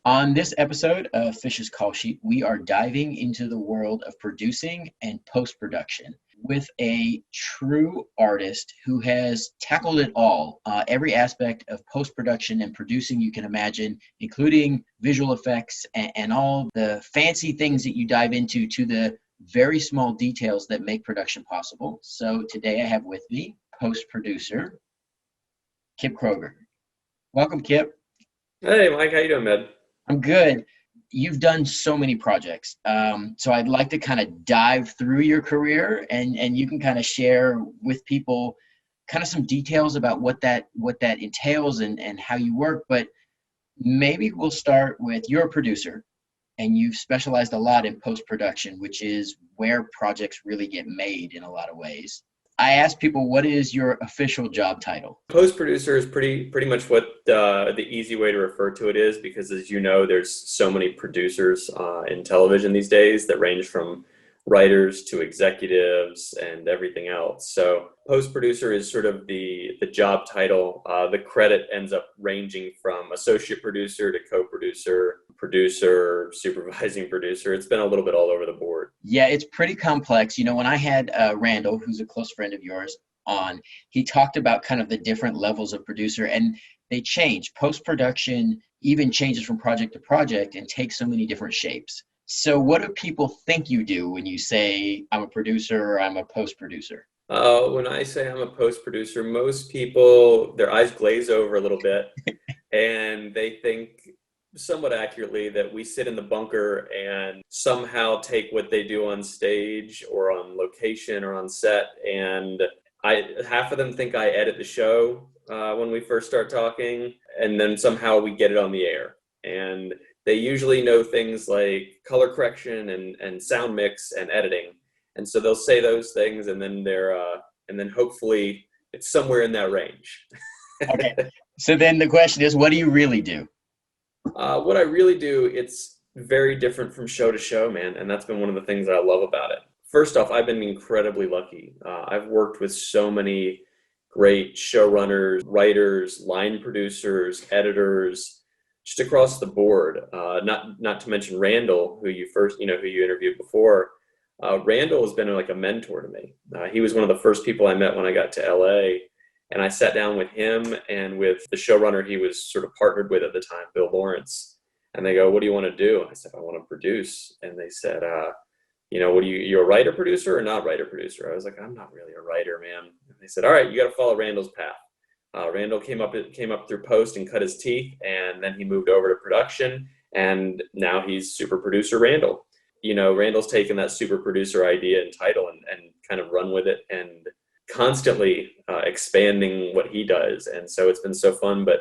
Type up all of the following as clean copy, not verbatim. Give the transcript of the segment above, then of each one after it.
On this episode of Fish's Call Sheet, we are diving into the world of producing and post-production with a true artist who has tackled it all, every aspect of post-production and producing you can imagine, including visual effects and all the fancy things that you dive into to the very small details that make production possible. So today I have with me post-producer Kip Kroeger. Welcome, Kip. Hey, Mike, how you doing, man? I'm good. You've done so many projects. So I'd like to kind of dive through your career and you can kind of share with people kind of some details about what that entails and how you work. But maybe we'll start with you're a producer and you've specialized a lot in post-production, which is where projects really get made in a lot of ways. I ask people, what is your official job title? Post producer is pretty much what the easy way to refer to it is, because as you know, there's so many producers in television these days that range from writers to executives and everything else. So post producer is sort of the job title. The credit ends up ranging from associate producer to co-producer, producer, supervising producer. It's been a little bit all over the board. Yeah, it's pretty complex. You know, when I had Randall, who's a close friend of yours, on, he talked about kind of the different levels of producer, and they change. Post-production even changes from project to project and takes so many different shapes. So what do people think you do when you say, I'm a producer or I'm a post-producer? When I say I'm a post producer, most people, their eyes glaze over a little bit and they think somewhat accurately that we sit in the bunker and somehow take what they do on stage or on location or on set, and half of them think I edit the show when we first start talking, and then somehow we get it on the air. And they usually know things like color correction and sound mix and editing, and so they'll say those things, and then and then hopefully it's somewhere in that range. Okay, so then the question is, what do you really do? What I really do, it's very different from show to show, man. And that's been one of the things that I love about it. First off, I've been incredibly lucky. I've worked with so many great showrunners, writers, line producers, editors, just across the board. Not to mention Randall, who you interviewed before. Randall has been like a mentor to me. He was one of the first people I met when I got to LA. And I sat down with him and with the showrunner he was sort of partnered with at the time, Bill Lawrence. And they go, what do you want to do? I said, I want to produce. And they said, you're a writer producer or not writer producer? I was like, I'm not really a writer, man. And they said, all right, you got to follow Randall's path. Randall came up through post and cut his teeth. And then he moved over to production. And now he's super producer Randall. You know, Randall's taken that super producer idea and title and kind of run with it and constantly expanding what he does. And so it's been so fun, but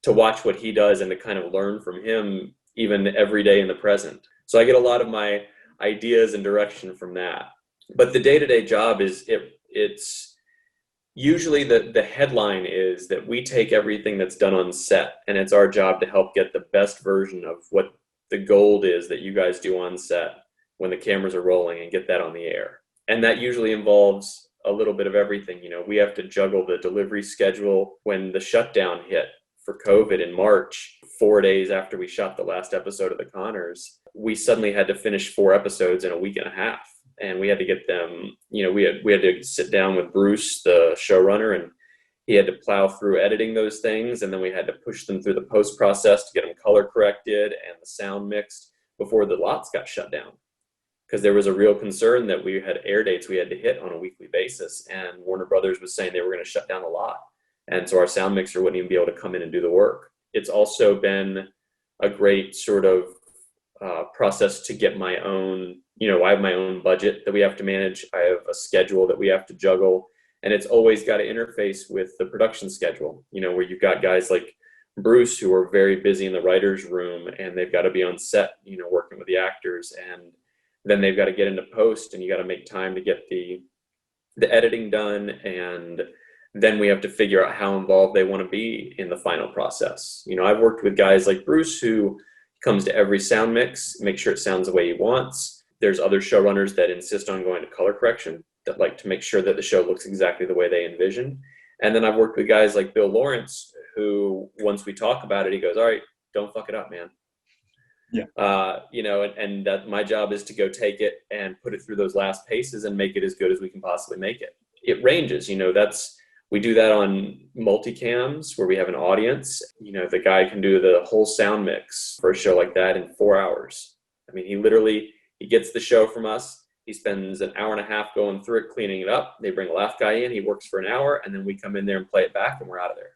to watch what he does and to kind of learn from him even every day in the present. So I get a lot of my ideas and direction from that. But the day-to-day job it's usually the headline is that we take everything that's done on set, and it's our job to help get the best version of what the gold is that you guys do on set when the cameras are rolling, and get that on the air. And that usually involves a little bit of everything. You know, we have to juggle the delivery schedule. When the shutdown hit for COVID in March, 4 days after we shot the last episode of The Connors, we suddenly had to finish 4 episodes in a week and a half. And we had to get them, we had to sit down with Bruce, the showrunner, and he had to plow through editing those things. And then we had to push them through the post process to get them color corrected and the sound mixed before the lots got shut down. Because there was a real concern that we had air dates we had to hit on a weekly basis, and Warner Brothers was saying they were going to shut down the lot. And so our sound mixer wouldn't even be able to come in and do the work. It's also been a great sort of process to get my own, I have my own budget that we have to manage. I have a schedule that we have to juggle, and it's always got to interface with the production schedule, where you've got guys like Bruce who are very busy in the writer's room, and they've got to be on set, working with the actors, and then they've got to get into post, and you got to make time to get the editing done, and then we have to figure out how involved they want to be in the final process. I've worked with guys like Bruce who comes to every sound mix, make sure it sounds the way he wants. There's other showrunners that insist on going to color correction, that like to make sure that the show looks exactly the way they envision. And then I've worked with guys like Bill Lawrence, who once we talk about it, he goes, all right, don't fuck it up, man. Yeah. And that my job is to go take it and put it through those last paces and make it as good as we can possibly make it. It ranges, we do that on multicams where we have an audience. The guy can do the whole sound mix for a show like that in 4 hours. I mean, he gets the show from us. He spends an hour and a half going through it, cleaning it up. They bring a laugh guy in. He works for an hour, and then we come in there and play it back, and we're out of there.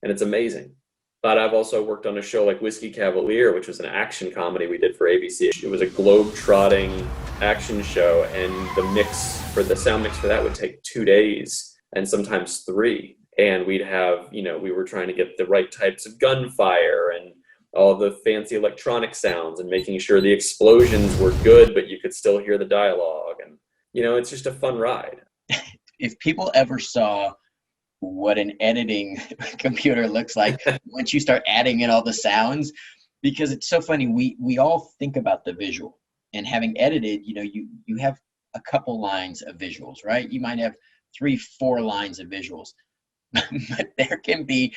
And it's amazing. But I've also worked on a show like Whiskey Cavalier, which was an action comedy we did for ABC. It was a globe-trotting action show, and the sound mix for that would take 2 days and sometimes 3. And we'd have, we were trying to get the right types of gunfire and all the fancy electronic sounds and making sure the explosions were good, but you could still hear the dialogue. And, it's just a fun ride. If people ever saw what an editing computer looks like once you start adding in all the sounds, because it's so funny, we all think about the visual, and having edited, you have a couple lines of visuals, right? You might have 3-4 lines of visuals, but there can be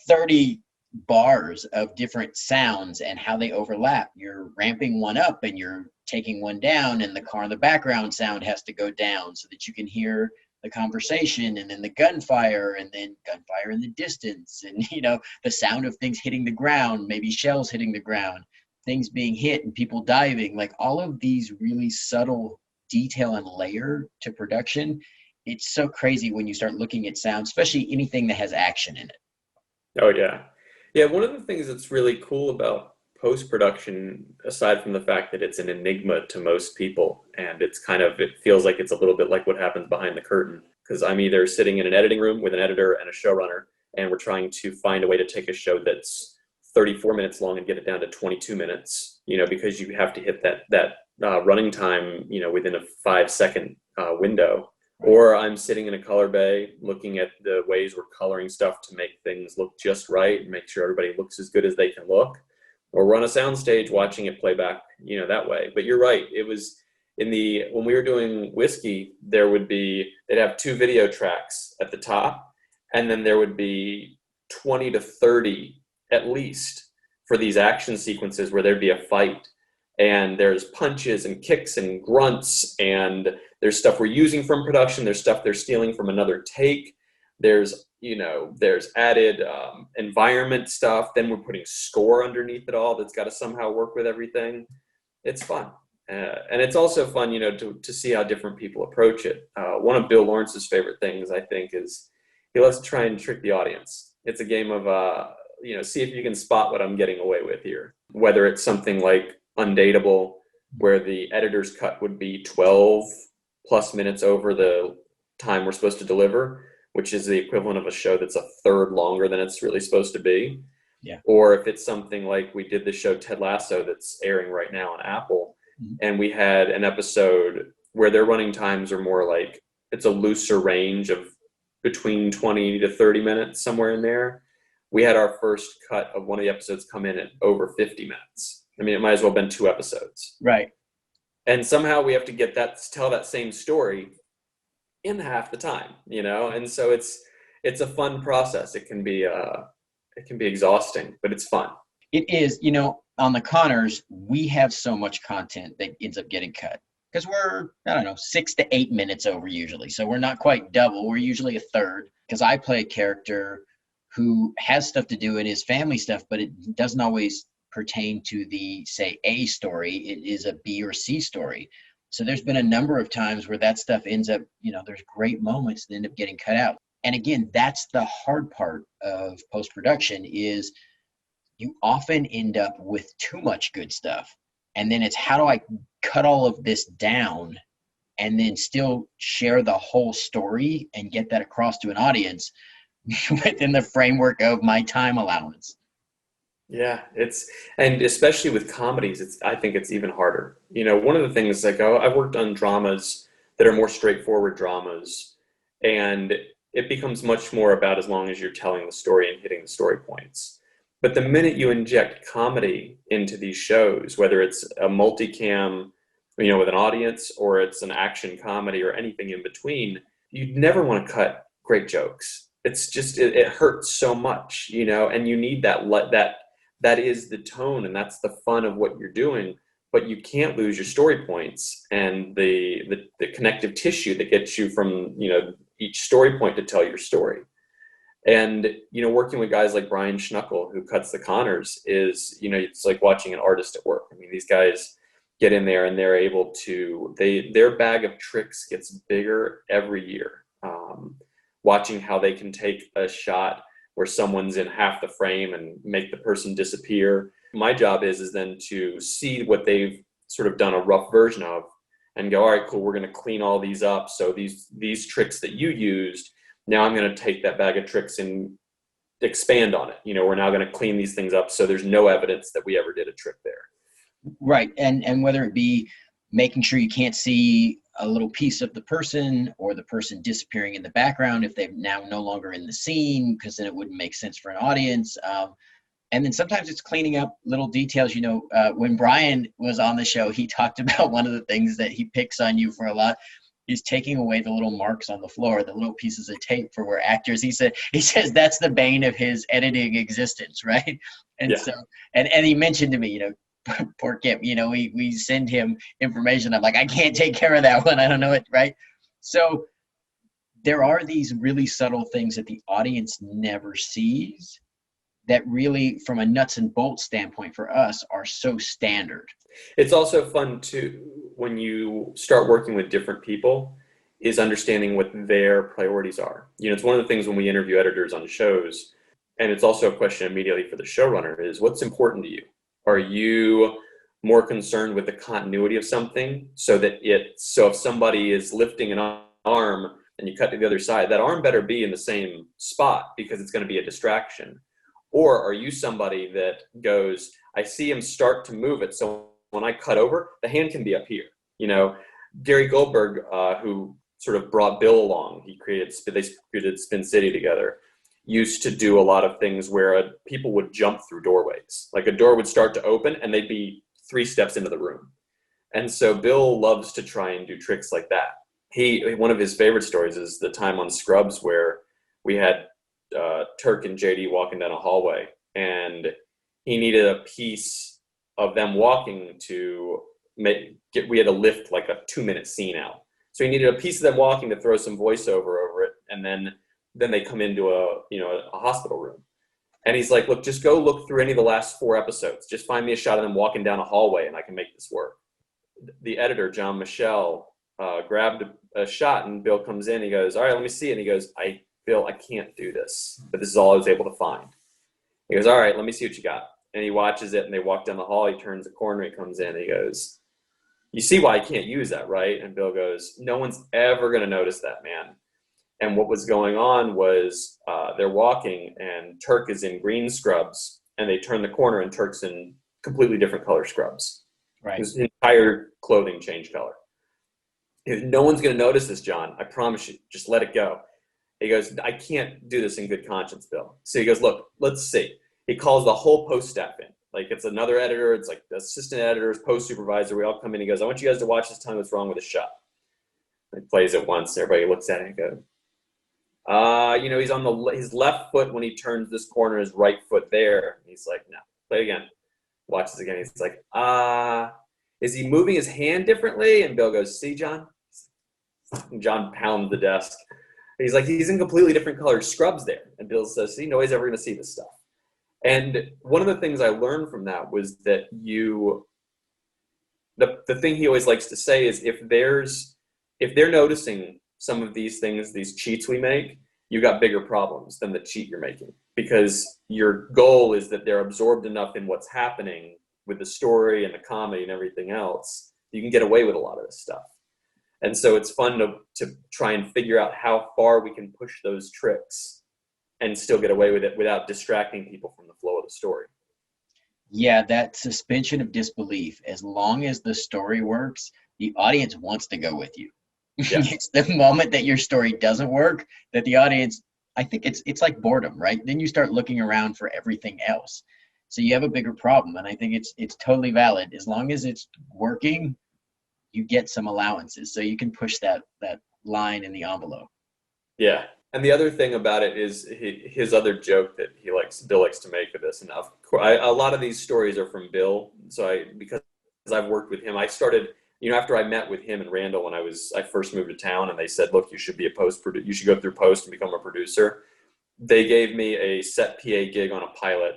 30 bars of different sounds and how they overlap. You're ramping one up and you're taking one down, and the car in the background sound has to go down so that you can hear the conversation, and then the gunfire, and then gunfire in the distance, and the sound of things hitting the ground, maybe shells hitting the ground, things being hit and people diving, like all of these really subtle detail and layer to production. It's so crazy when you start looking at sound, especially anything that has action in it. Oh yeah. Yeah, one of the things that's really cool about post-production, aside from the fact that it's an enigma to most people, and it feels like it's a little bit like what happens behind the curtain, because I'm either sitting in an editing room with an editor and a showrunner, and we're trying to find a way to take a show that's 34 minutes long and get it down to 22 minutes, because you have to hit that running time, within a 5-second window. Or I'm sitting in a color bay looking at the ways we're coloring stuff to make things look just right and make sure everybody looks as good as they can look. Or we're on a soundstage watching it play back, that way. But you're right. It was when we were doing Whiskey, they'd have 2 video tracks at the top, and then there would be 20 to 30 at least for these action sequences where there'd be a fight. And there's punches and kicks and grunts, and there's stuff we're using from production. There's stuff they're stealing from another take. There's added environment stuff. Then we're putting score underneath it all that's got to somehow work with everything. It's fun. And it's also fun, to see how different people approach it. One of Bill Lawrence's favorite things, I think, is he loves to try and trick the audience. It's a game of, see if you can spot what I'm getting away with here. Whether it's something like Undateable, where the editor's cut would be 12 plus minutes over the time we're supposed to deliver, which is the equivalent of a show that's a third longer than it's really supposed to be. Yeah. Or if it's something like we did the show Ted Lasso that's airing right now on Apple, and we had an episode where their running times are more like, it's a looser range of between 20 to 30 minutes, somewhere in there. We had our first cut of one of the episodes come in at over 50 minutes. I mean, it might as well have been 2 episodes. Right. And somehow we have to tell that same story in half the time, And so it's a fun process. It can be exhausting, but it's fun. It is, on the Connors, we have so much content that ends up getting cut because we're, 6 to 8 minutes over usually. So we're not quite double. We're usually a third, because I play a character who has stuff to do in his family stuff, but it doesn't always pertain to the, say, A story. It is a B or C story. So there's been a number of times where that stuff ends up, there's great moments that end up getting cut out. And again, that's the hard part of post-production, is you often end up with too much good stuff. And then it's, how do I cut all of this down and then still share the whole story and get that across to an audience within the framework of my time allowance? Yeah, and especially with comedies, I think it's even harder. One of the things, like, I've worked on dramas that are more straightforward dramas, and it becomes much more about as long as you're telling the story and hitting the story points. But the minute you inject comedy into these shows, whether it's a multicam, with an audience, or it's an action comedy or anything in between, you'd never want to cut great jokes. It's just, it hurts so much, and you need that that is the tone and that's the fun of what you're doing. But you can't lose your story points and the connective tissue that gets you from, each story point to tell your story. And, working with guys like Brian Schnuckel, who cuts the Connors, is, it's like watching an artist at work. I mean, these guys get in there and they're able to, their bag of tricks gets bigger every year. Watching how they can take a shot where someone's in half the frame and make the person disappear. My job is then to see what they've sort of done a rough version of and go, all right, cool, we're going to clean all these up. So these tricks that you used, now I'm going to take that bag of tricks and expand on it. We're now going to clean these things up so there's no evidence that we ever did a trick there. Right. And whether it be making sure you can't see a little piece of the person or the person disappearing in the background if they're now no longer in the scene, because then it wouldn't make sense for an audience. And then sometimes it's cleaning up little details. When Brian was on the show, he talked about one of the things that he picks on you for a lot. He's taking away the little marks on the floor, the little pieces of tape for where actors, he says that's the bane of his editing existence, right? And so, and he mentioned to me, poor Kip, we send him information. I'm like, I can't take care of that one. I don't know it, right? So there are these really subtle things that the audience never sees that really, from a nuts and bolts standpoint for us, are so standard. It's also fun to, when you start working with different people, is understanding what their priorities are. It's one of the things when we interview editors on shows, and it's also a question immediately for the showrunner, is what's important to you? Are you more concerned with the continuity of something so if somebody is lifting an arm and you cut to the other side, that arm better be in the same spot because it's going to be a distraction? Or are you somebody that goes, I see him start to move it, so when I cut over, the hand can be up here. Gary Goldberg, who sort of brought Bill along, they created Spin City together, used to do a lot of things where people would jump through doorways. Like a door would start to open and they'd be 3 steps into the room. And so Bill loves to try and do tricks like that. One of his favorite stories is the time on Scrubs where we had Turk and JD walking down a hallway, and he needed a piece of them walking to we had to lift like a 2-minute scene out. So he needed a piece of them walking to throw some voiceover over it, and then they come into a hospital room. And he's like, look, just go look through any of the last 4 episodes. Just find me a shot of them walking down a hallway and I can make this work. The editor, John Michelle, grabbed a shot, and Bill comes in. He goes, all right, let me see it. And he goes, Bill, I can't do this, but this is all I was able to find. He goes, all right, let me see what you got. And he watches it, and they walk down the hall. He turns the corner. He comes in. And he goes, you see why I can't use that, right? And Bill goes, no one's ever going to notice that, man. And what was going on was they're walking, and Turk is in green scrubs, and they turn the corner, and Turk's in completely different color scrubs. Right. His entire clothing changed color. No one's going to notice this, John. I promise you. Just let it go. He goes, I can't do this in good conscience, Bill. So he goes, look, let's see. He calls the whole post staff in. Like, it's another editor. It's like the assistant editors, post supervisor. We all come in. He goes, I want you guys to watch this, tell me what's wrong with the shot. He plays it once. Everybody looks at it and goes, he's on his left foot when he turns this corner, his right foot there. He's like, no, play again. Watches again. He's like, is he moving his hand differently? And Bill goes, see, John? And John pounds the desk. He's like, he's in completely different colored scrubs there. And Bill says, see, nobody's ever going to see this stuff. And one of the things I learned from that was that the thing he always likes to say is if they're noticing some of these things, these cheats we make, you got bigger problems than the cheat you're making, because your goal is that they're absorbed enough in what's happening with the story and the comedy and everything else, you can get away with a lot of this stuff. And so it's fun to try and figure out how far we can push those tricks and still get away with it without distracting people from the flow of the story. Yeah, that suspension of disbelief, as long as the story works, the audience wants to go with you. Yeah. It's the moment that your story doesn't work that the audience, I think it's like boredom, right? Then you start looking around for everything else. So you have a bigger problem. And I think it's totally valid. As long as it's working, you get some allowances. So you can push that line in the envelope. Yeah. And the other thing about it is his other joke that Bill likes to make of this. And a lot of these stories are from Bill. So because I've worked with him, I started, after I met with him and Randall when I first moved to town, and they said, look, you should go through post and become a producer. They gave me a set PA gig on a pilot.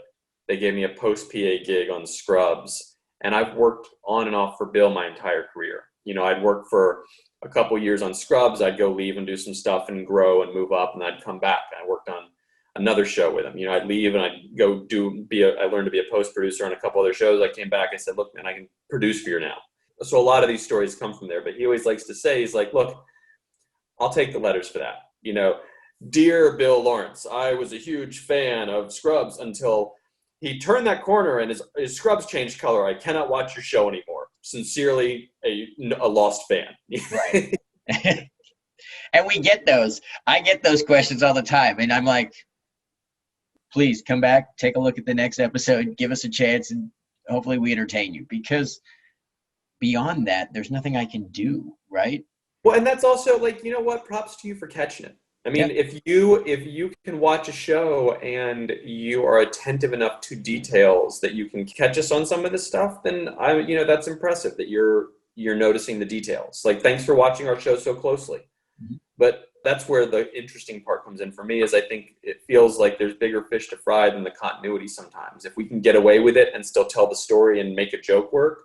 They gave me a post PA gig on Scrubs. And I've worked on and off for Bill my entire career. I'd work for a couple years on Scrubs. I'd go leave and do some stuff and grow and move up, and I'd come back. I worked on another show with him. I'd leave and I'd go I learned to be a post producer on a couple other shows. I came back. I said, look, man, I can produce for you now. So a lot of these stories come from there, but he always likes to say, he's like, look, I'll take the letters for that. Dear Bill Lawrence, I was a huge fan of Scrubs until he turned that corner and his Scrubs changed color. I cannot watch your show anymore. Sincerely, a lost fan. Right. And we get those. I get those questions all the time. And I'm like, please come back, take a look at the next episode, give us a chance, and hopefully we entertain you. Because beyond that, there's nothing I can do, right? Well, and that's also what? Props to you for catching it. I mean, Yeah. if you can watch a show and you are attentive enough to details that you can catch us on some of this stuff, then that's impressive that you're noticing the details. Like, thanks for watching our show so closely. Mm-hmm. But that's where the interesting part comes in for me, is I think it feels like there's bigger fish to fry than the continuity sometimes. If we can get away with it and still tell the story and make a joke work.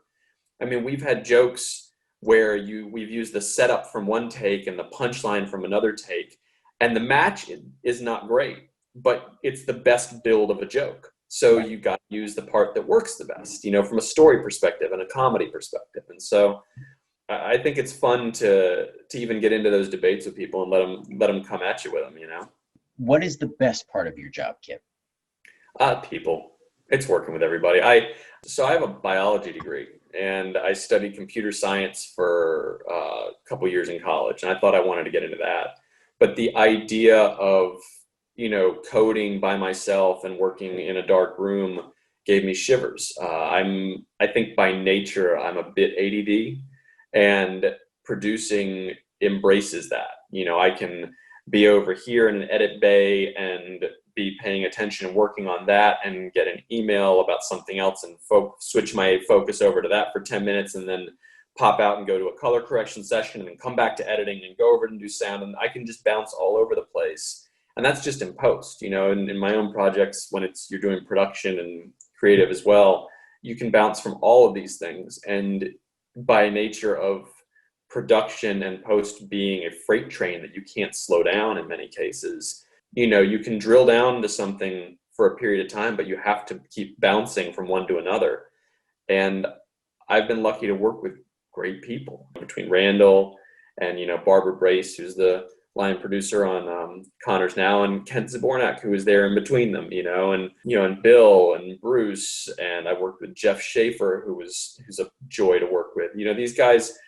I mean, we've had jokes where we've used the setup from one take and the punchline from another take. And the match is not great, but it's the best build of a joke. So you got to use the part that works the best, from a story perspective and a comedy perspective. And so I think it's fun to even get into those debates with people and let them come at you with them, What is the best part of your job, Kip? People. It's working with everybody. So I have a biology degree, and I studied computer science for a couple years in college, and I thought I wanted to get into that. But the idea of, coding by myself and working in a dark room gave me shivers. I think by nature, I'm a bit ADD, and producing embraces that. I can be over here in an edit bay and be paying attention and working on that, and get an email about something else and switch my focus over to that for 10 minutes, and then pop out and go to a color correction session, and then come back to editing and go over and do sound. And I can just bounce all over the place. And that's just in post, in my own projects, when you're doing production and creative as well, you can bounce from all of these things. And by nature of production and post being a freight train that you can't slow down in many cases, you can drill down into something for a period of time, but you have to keep bouncing from one to another. And I've been lucky to work with great people, between Randall and Barbara Brace, who's the line producer on Connors Now, and Kent Zabornak, who was there in between them, and Bill and Bruce, and I worked with Jeff Schaefer, who's a joy to work with. These guys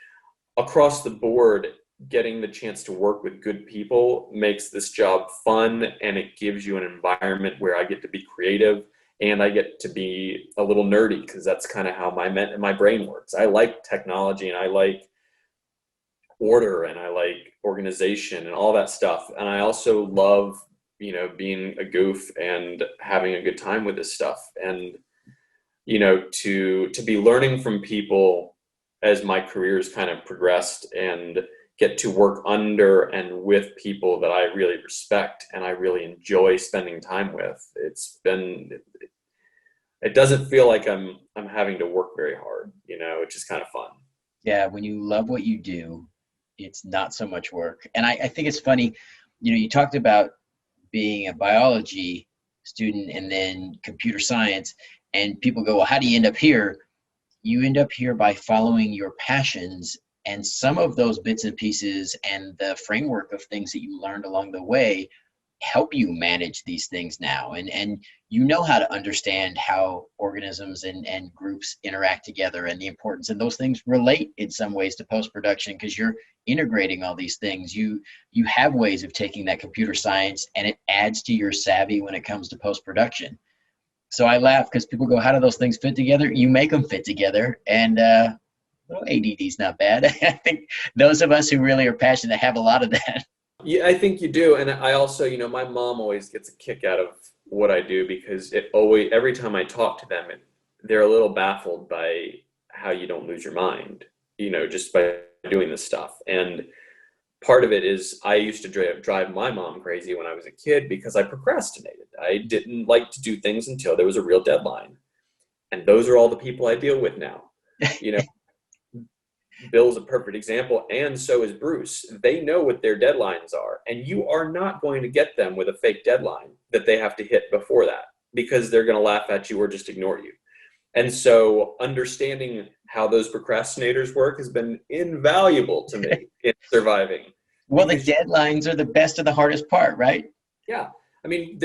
across the board, getting the chance to work with good people makes this job fun, and it gives you an environment where I get to be creative. And I get to be a little nerdy, because that's kind of how my brain works. I like technology, and I like order, and I like organization and all that stuff. And I also love, being a goof and having a good time with this stuff. And, to be learning from people as my career's kind of progressed, and get to work under and with people that I really respect and I really enjoy spending time with. It doesn't feel like I'm having to work very hard, it's just kind of fun. Yeah, when you love what you do, it's not so much work. And I think it's funny, you talked about being a biology student and then computer science, and people go, well, how do you end up here? You end up here by following your passions, and some of those bits and pieces and the framework of things that you learned along the way help you manage these things now, and how to understand how organisms and groups interact together, and the importance, and those things relate in some ways to post-production, because you're integrating all these things. You have ways of taking that computer science, and it adds to your savvy when it comes to post-production. So I laugh because people go, how do those things fit together? You make them fit together, and ADD's not bad. I think those of us who really are passionate have a lot of that. Yeah, I think you do. And I also, my mom always gets a kick out of what I do because every time I talk to them, they're a little baffled by how you don't lose your mind, just by doing this stuff. And part of it is I used to drive my mom crazy when I was a kid because I procrastinated. I didn't like to do things until there was a real deadline. And those are all the people I deal with now. You know, Bill's a perfect example, and so is Bruce. They know what their deadlines are, and you are not going to get them with a fake deadline that they have to hit before that because they're going to laugh at you or just ignore you. And so understanding how those procrastinators work has been invaluable to me in surviving. Well, the deadlines are the best of the hardest part, right? Yeah. I mean,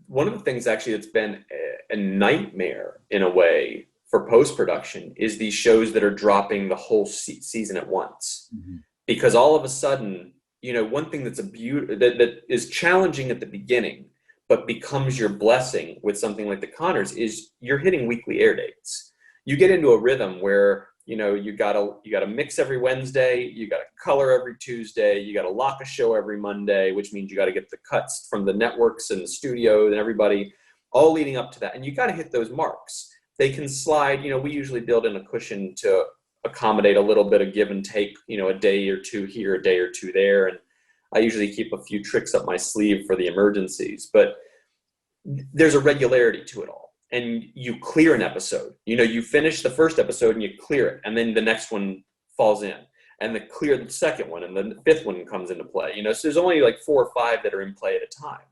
one of the things actually that's been a nightmare in a way for post-production is these shows that are dropping the whole season at once. Mm-hmm. Because all of a sudden, one thing that's that is challenging at the beginning, but becomes your blessing with something like The Conners is you're hitting weekly air dates. You get into a rhythm where, you gotta mix every Wednesday, you gotta color every Tuesday, you gotta lock a show every Monday, which means you gotta get the cuts from the networks and the studio and everybody, all leading up to that. And you gotta hit those marks. They can slide, we usually build in a cushion to accommodate a little bit of give and take, a day or two here, a day or two there. And I usually keep a few tricks up my sleeve for the emergencies, but there's a regularity to it all. And you clear an episode, you finish the first episode and you clear it. And then the next one falls in and clear the second one. And then the fifth one comes into play, so there's only like 4 or 5 that are in play at a time.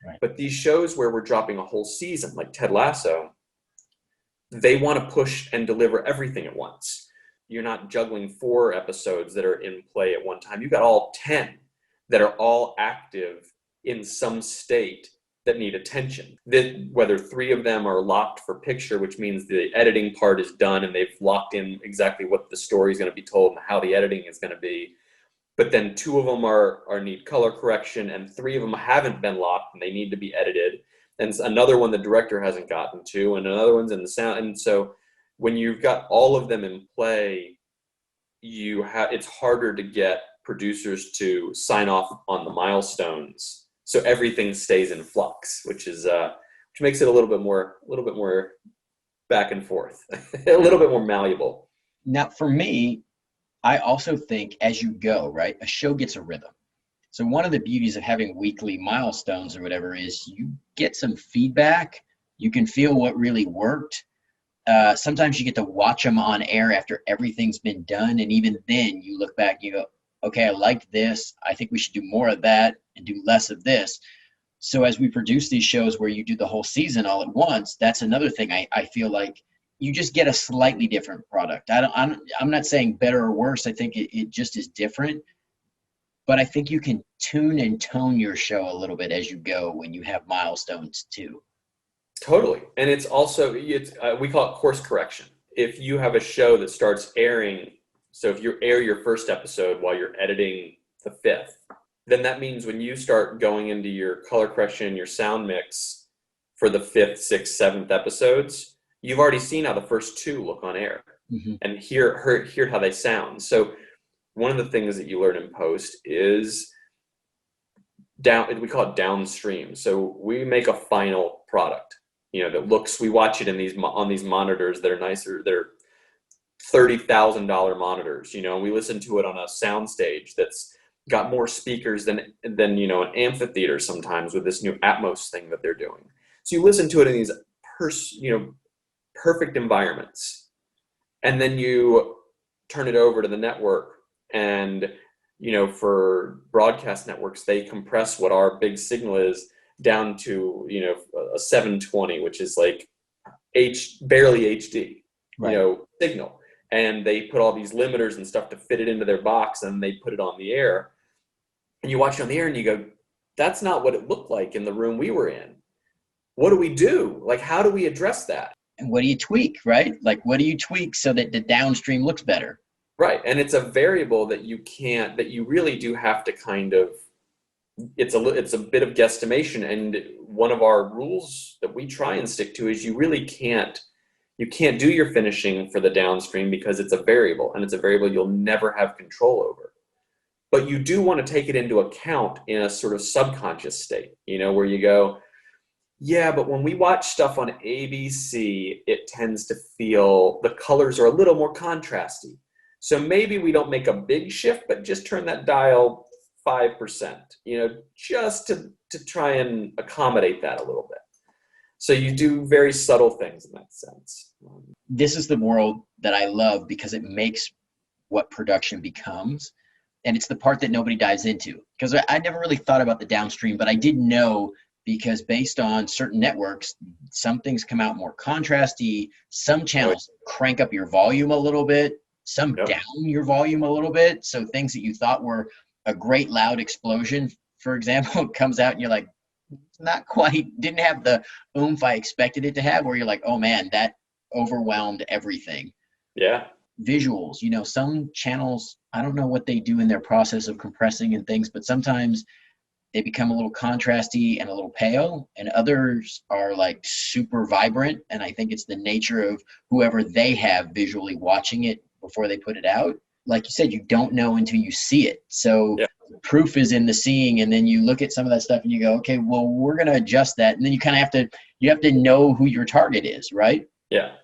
Right. But these shows where we're dropping a whole season, like Ted Lasso, they want to push and deliver everything at once. You're not juggling 4 episodes that are in play at one time. You've got all 10 that are all active in some state that need attention. Whether 3 of them are locked for picture, which means the editing part is done and they've locked in exactly what the story is going to be told and how the editing is going to be. But then 2 of them are need color correction and 3 of them haven't been locked and they need to be edited. And another one the director hasn't gotten to, and another one's in the sound. And so when you've got all of them in play, it's harder to get producers to sign off on the milestones. So everything stays in flux, which makes it a little bit more back and forth, a little bit more malleable. Now, for me, I also think as you go, right, a show gets a rhythm. So one of the beauties of having weekly milestones or whatever is you get some feedback. You can feel what really worked. Sometimes you get to watch them on air after everything's been done. And even then you look back, you go, okay, I liked this. I think we should do more of that and do less of this. So as we produce these shows where you do the whole season all at once, that's another thing I feel like you just get a slightly different product. I'm not saying better or worse. I think it just is different. But I think you can tune and tone your show a little bit as you go when you have milestones too. Totally. And it's also, we call it course correction. If you have a show that starts airing, so if you air your first episode while you're editing the 5th, then that means when you start going into your color correction, your sound mix for the 5th, 6th, 7th episodes, you've already seen how the first 2 look on air and hear how they sound. So one of the things that you learn in post is we call it downstream. So we make a final product, that looks, we watch it on these monitors that are nicer. They're $30,000 monitors, and we listen to it on a sound stage that's got more speakers than an amphitheater sometimes with this new Atmos thing that they're doing. So you listen to it in these perfect environments, and then you turn it over to the network. And, for broadcast networks, they compress what our big signal is down to, a 720, which is like barely HD, right. Signal. And they put all these limiters and stuff to fit it into their box, and they put it on the air. And you watch it on the air and you go, that's not what it looked like in the room we were in. What do we do? Like, how do we address that? And what do you tweak, right? Like, what do you tweak so that the downstream looks better? Right. And it's a variable that you really do have to it's a bit of guesstimation. And one of our rules that we try and stick to is you can't do your finishing for the downstream because it's a variable, and it's a variable you'll never have control over. but you do want to take it into account in a sort of subconscious state, where you go, yeah, but when we watch stuff on ABC, it tends to feel the colors are a little more contrasty. So maybe we don't make a big shift, but just turn that dial 5%, just to try and accommodate that a little bit. So you do very subtle things in that sense. This is the world that I love because it makes what production becomes. And it's the part that nobody dives into. Because I never really thought about the downstream, but I did know, because based on certain networks, some things come out more contrasty. Some channels crank up your volume a little bit, some down your volume a little bit. So things that you thought were a great loud explosion, for example, comes out and you're like, not quite, didn't have the oomph I expected it to have, where you're like, oh man, that overwhelmed everything. Yeah. Visuals, some channels, I don't know what they do in their process of compressing and things, but sometimes they become a little contrasty and a little pale, and others are like super vibrant. And I think it's the nature of whoever they have visually watching it before they put it out. Like you said, you don't know until you see it. So proof is in the seeing, and then you look at some of that stuff and you go, okay, well, we're going to adjust that. And then you kind of have to know who your target is, right? Yeah.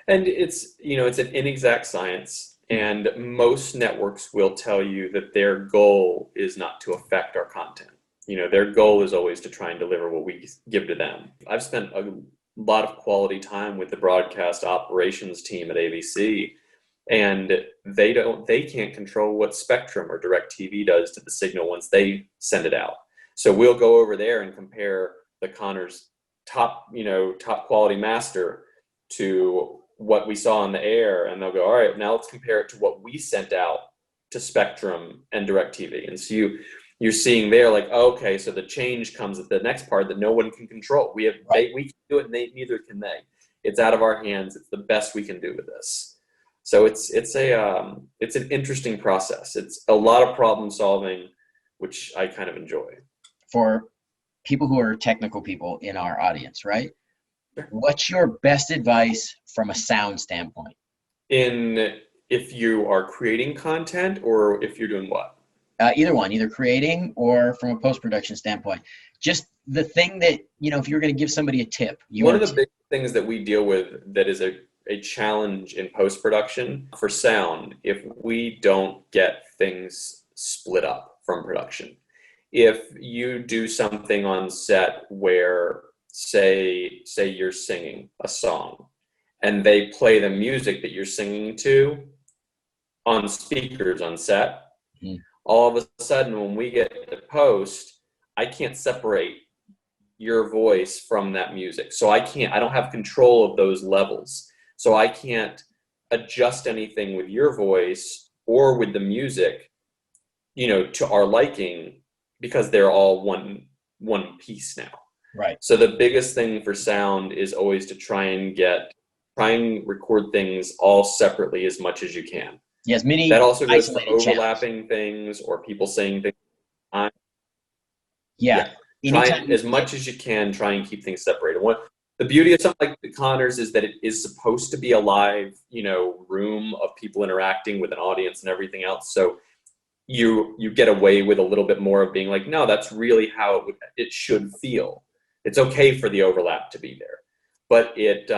And it's, it's an inexact science, and most networks will tell you that their goal is not to affect our content. Their goal is always to try and deliver what we give to them. I've spent a lot of quality time with the broadcast operations team at ABC, and they can't control what Spectrum or DirecTV does to the signal once they send it out. So we'll go over there and compare the Connor's top quality master to what we saw on the air, and they'll go, all right, now let's compare it to what we sent out to Spectrum and DirecTV. And so you're seeing there, like, okay, so the change comes at the next part that no one can control. We can do it, and neither can they. It's out of our hands. It's the best we can do with this. So it's an interesting process. It's a lot of problem solving, which I kind of enjoy. For people who are technical people in our audience, right? What's your best advice from a sound standpoint? If you are creating content, or if you're doing what? Either one, either creating or from a post-production standpoint. Just the thing that, if you're going to give somebody a tip. One of the big things that we deal with that is a challenge in post-production for sound, if we don't get things split up from production. If you do something on set where, say you're singing a song and they play the music that you're singing to on speakers on set, all of a sudden when we get to post, I can't separate your voice from that music. So I don't have control of those levels. So I can't adjust anything with your voice or with the music, to our liking, because they're all one piece now. Right. So the biggest thing for sound is always to try and record things all separately as much as you can. Yes, many. That also goes for channels. overlapping things or people saying things. Yeah. Try as much as you can. Try and keep things separated. The beauty of something like the Connors is that it is supposed to be a live, room of people interacting with an audience and everything else. So you get away with a little bit more of being like, no, that's really how it should feel. It's okay for the overlap to be there, but it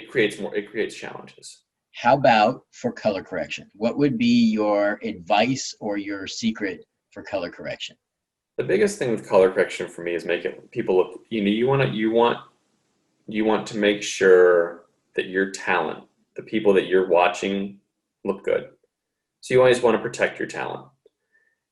creates challenges. How about for color correction? What would be your advice or your secret for color correction? The biggest thing with color correction for me is making people look, you want to make sure that your talent, the people that you're watching, look good. So you always want to protect your talent,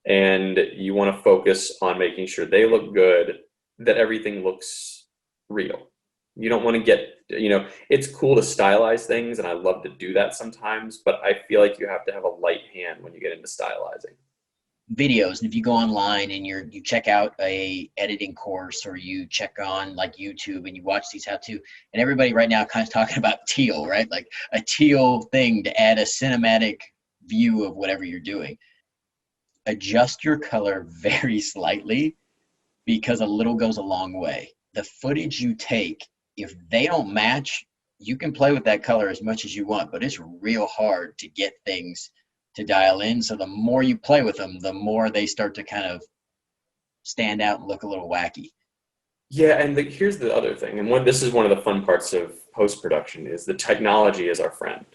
and you want to focus on making sure they look good, that everything looks real. You don't want to get, it's cool to stylize things, and I love to do that sometimes, but I feel like you have to have a light hand when you get into stylizing. Videos, and if you go online and you check out a editing course, or you check on like YouTube and you watch these how-to, and everybody right now kind of talking about teal, right? Like a teal thing to add a cinematic view of whatever you're doing. Adjust your color very slightly, because a little goes a long way. The footage you take, if they don't match, you can play with that color as much as you want, but it's real hard to get things to dial in. So the more you play with them, the more they start to kind of stand out and look a little wacky. Yeah, and here's the other thing, and this is one of the fun parts of post-production, is the technology is our friend.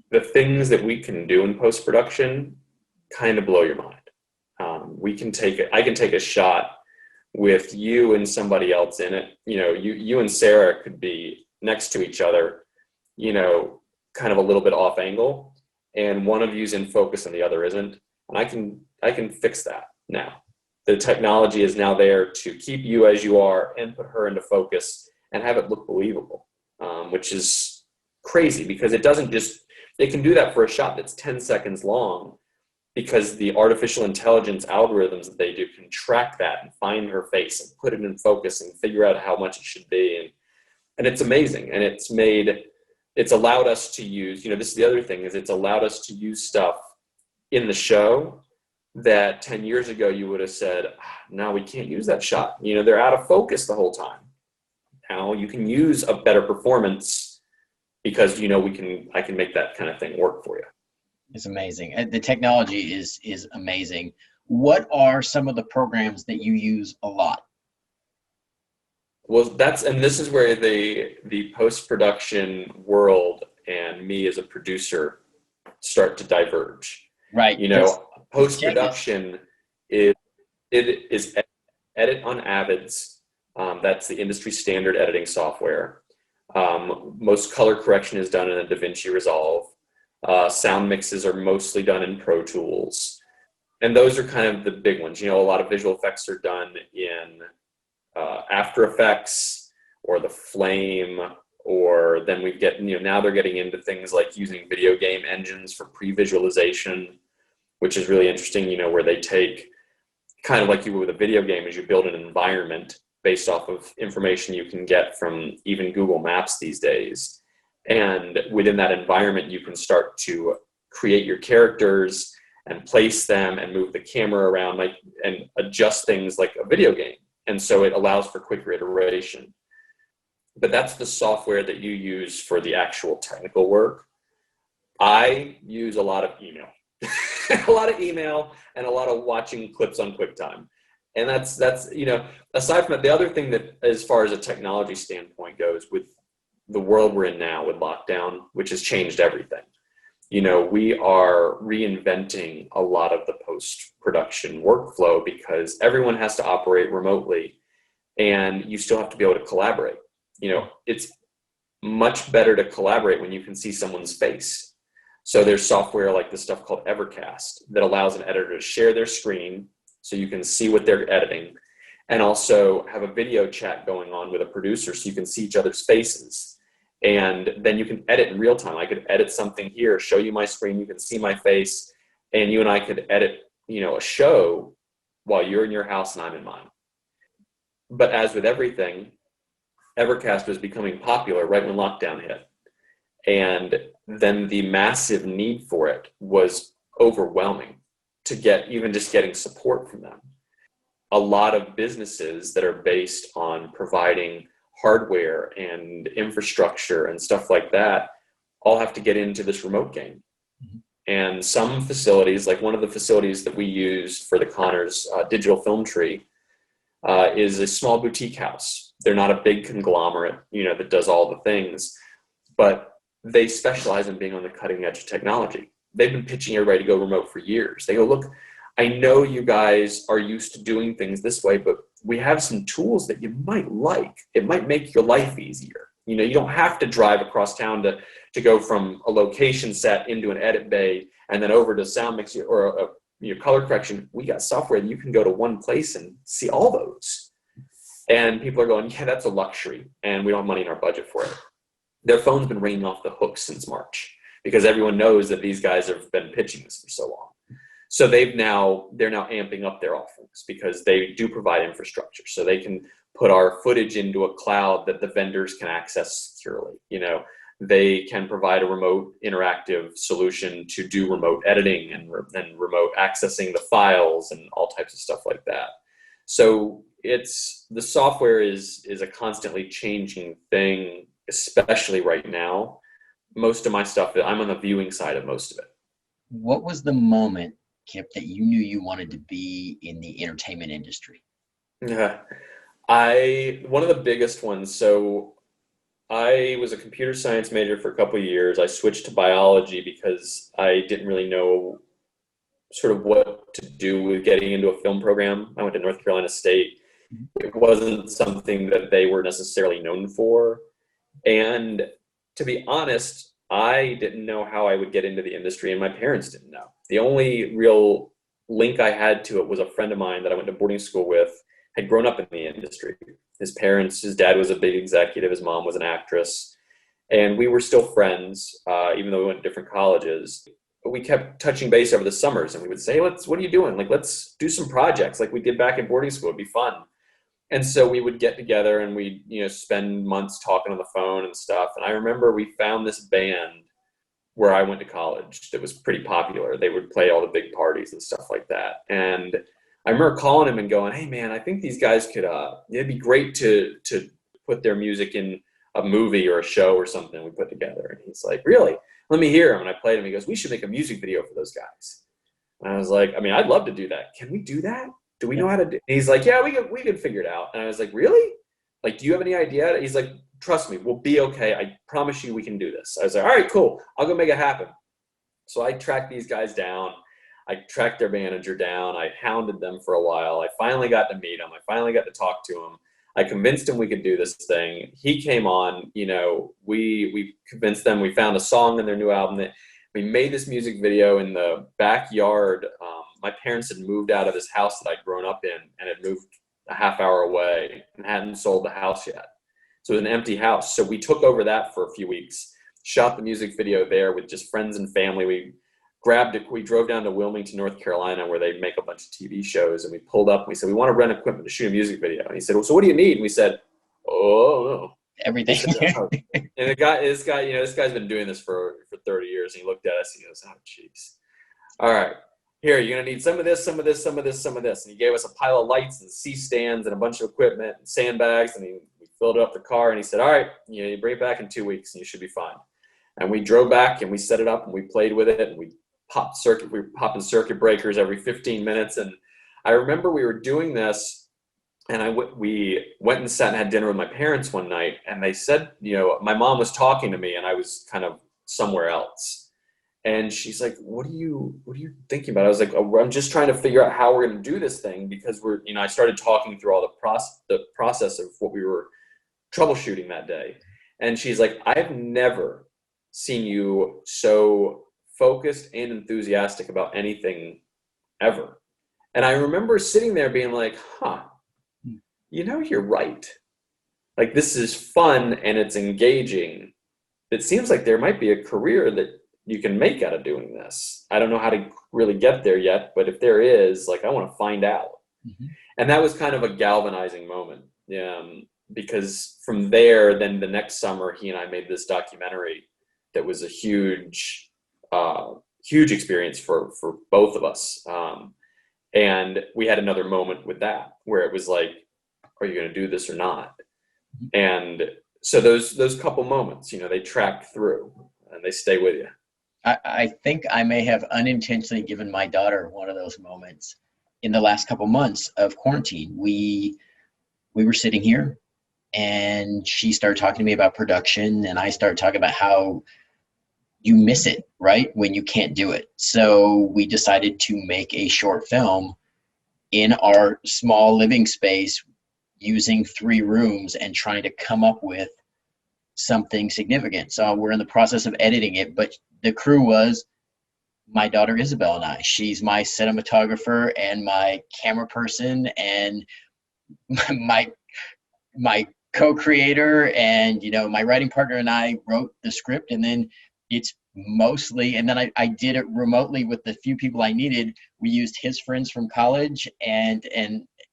The things that we can do in post-production kind of blow your mind. I can take a shot with you and somebody else in it. You and Sarah could be next to each other, kind of a little bit off angle, and one of you's in focus and the other isn't. And I can fix that now. The technology is now there to keep you as you are and put her into focus and have it look believable, which is crazy because it can do that for a shot that's 10 seconds long, because the artificial intelligence algorithms that they do can track that and find her face and put it in focus and figure out how much it should be. And it's amazing. And it's allowed us to use, this is the other thing, is it's allowed us to use stuff in the show that 10 years ago you would have said, no, we can't use that shot. They're out of focus the whole time. Now you can use a better performance because, I can make that kind of thing work for you. It's amazing. The technology is amazing. What are some of the programs that you use a lot? Well, this is where the post-production world and me as a producer start to diverge. Right. Post-production is edit on Avid's. That's the industry standard editing software. Most color correction is done in a DaVinci Resolve. Sound mixes are mostly done in Pro Tools. And those are kind of the big ones. A lot of visual effects are done in After Effects or the Flame, or then we get, now they're getting into things like using video game engines for pre-visualization, which is really interesting, where they take kind of like you would with a video game, is you build an environment based off of information you can get from even Google Maps these days. And within that environment, you can start to create your characters and place them and move the camera around and adjust things like a video game. And so it allows for quicker iteration. But that's the software that you use for the actual technical work. I use a lot of email. A lot of email and a lot of watching clips on QuickTime. And that's aside from that, the other thing that, as far as a technology standpoint goes, with the world we're in now with lockdown, which has changed everything, we are reinventing a lot of the post-production workflow because everyone has to operate remotely and you still have to be able to collaborate. It's much better to collaborate when you can see someone's face. So there's software like this stuff called Evercast that allows an editor to share their screen so you can see what they're editing, and also have a video chat going on with a producer so you can see each other's faces. And then you can edit in real time. I could edit something here, show you my screen, you can see my face, and you and I could edit, a show while you're in your house and I'm in mine. But as with everything, Evercast was becoming popular right when lockdown hit. And then the massive need for it was overwhelming to get, even just getting support from them. A lot of businesses that are based on providing hardware and infrastructure and stuff like that all have to get into this remote game. Mm-hmm. And some facilities, like one of the facilities that we use for the Connors digital film tree, is a small boutique house. They're not a big conglomerate, that does all the things, but they specialize in being on the cutting edge of technology. They've been pitching everybody to go remote for years. They go, look, I know you guys are used to doing things this way, but we have some tools that you might like. It might make your life easier. You don't have to drive across town to go from a location set into an edit bay and then over to sound mix or color correction. We got software that you can go to one place and see all those. And people are going, yeah, that's a luxury, and we don't have money in our budget for it. Their phone's been ringing off the hook since March because everyone knows that these guys have been pitching this for so long. So they're now amping up their offerings because they do provide infrastructure. So they can put our footage into a cloud that the vendors can access securely. They can provide a remote interactive solution to do remote editing and remote accessing the files and all types of stuff like that. So the software is a constantly changing thing, especially right now. Most of my stuff, I'm on the viewing side of most of it. What was the moment, Kip, that you knew you wanted to be in the entertainment industry? Yeah. One of the biggest ones, so I was a computer science major for a couple of years. I switched to biology because I didn't really know sort of what to do with getting into a film program. I went to North Carolina State. Mhm. It wasn't something that they were necessarily known for. And to be honest, I didn't know how I would get into the industry, and my parents didn't know. The only real link I had to it was a friend of mine that I went to boarding school with had grown up in the industry. His dad was a big executive, his mom was an actress, and we were still friends, even though we went to different colleges. But we kept touching base over the summers, and we would say, hey, what are you doing? Like, let's do some projects like we did back in boarding school. It'd be fun. And so we would get together and we'd, spend months talking on the phone and stuff. And I remember we found this band where I went to college that was pretty popular. They would play all the big parties and stuff like that. And I remember calling him and going, hey man, I think these guys could, it'd be great to put their music in a movie or a show or something we put together. And he's like, really? Let me hear him. And I played him. He goes, we should make a music video for those guys. And I was like, I mean, I'd love to do that. Can we do that? Do we know how to do? And he's like, yeah, we could figure it out. And I was like, really? Like, do you have any idea? He's like, trust me, we'll be okay. I promise you we can do this. I was like, all right, cool. I'll go make it happen. So I tracked these guys down. I tracked their manager down. I hounded them for a while. I finally got to meet him. I finally got to talk to him. I convinced him we could do this thing. He came on, we convinced them. We found a song in their new album that we made this music video in the backyard. My parents had moved out of this house that I'd grown up in and had moved a half hour away and hadn't sold the house yet. So it was an empty house. So we took over that for a few weeks, shot the music video there with just friends and family. We drove down to Wilmington, North Carolina, where they make a bunch of TV shows, and we pulled up and we said, we want to rent equipment to shoot a music video. And he said, well, so what do you need? And we said, oh, no. Everything. Oh. And this guy's been doing this for 30 years. And he looked at us and he goes, oh, geez. All right, here, you're going to need some of this, some of this, some of this, some of this. And he gave us a pile of lights and C-stands and a bunch of equipment and sandbags. And we filled up the car and he said, all right, you bring it back in 2 weeks and you should be fine. And we drove back and we set it up and we played with it and we were popping circuit breakers every 15 minutes. And I remember we were doing this and we went and sat and had dinner with my parents one night, and they said, my mom was talking to me and I was kind of somewhere else. And she's like, what are you thinking about? I was like, oh, I'm just trying to figure out how we're going to do this thing, because I started talking through all the process of what we were troubleshooting that day. And she's like, I've never seen you so focused and enthusiastic about anything ever. And I remember sitting there being like, you're right. Like, this is fun and it's engaging. It seems like there might be a career that you can make out of doing this. I don't know how to really get there yet, but if there is, I want to find out. Mm-hmm. And that was kind of a galvanizing moment. Because from there, then the next summer, he and I made this documentary that was a huge experience for both of us. And we had another moment with that where it was like, are you going to do this or not? And so those couple moments, they track through and they stay with you. I think I may have unintentionally given my daughter one of those moments in the last couple months of quarantine. We were sitting here and she started talking to me about production, and I started talking about how you miss it, right, when you can't do it. So we decided to make a short film in our small living space using 3 rooms and trying to come up with something significant. So we're in the process of editing it, but the crew was my daughter Isabel and I. She's my cinematographer and my camera person and my co-creator, and my writing partner and I wrote the script, and then it's mostly, and then I did it remotely with the few people I needed. We used his friends from college and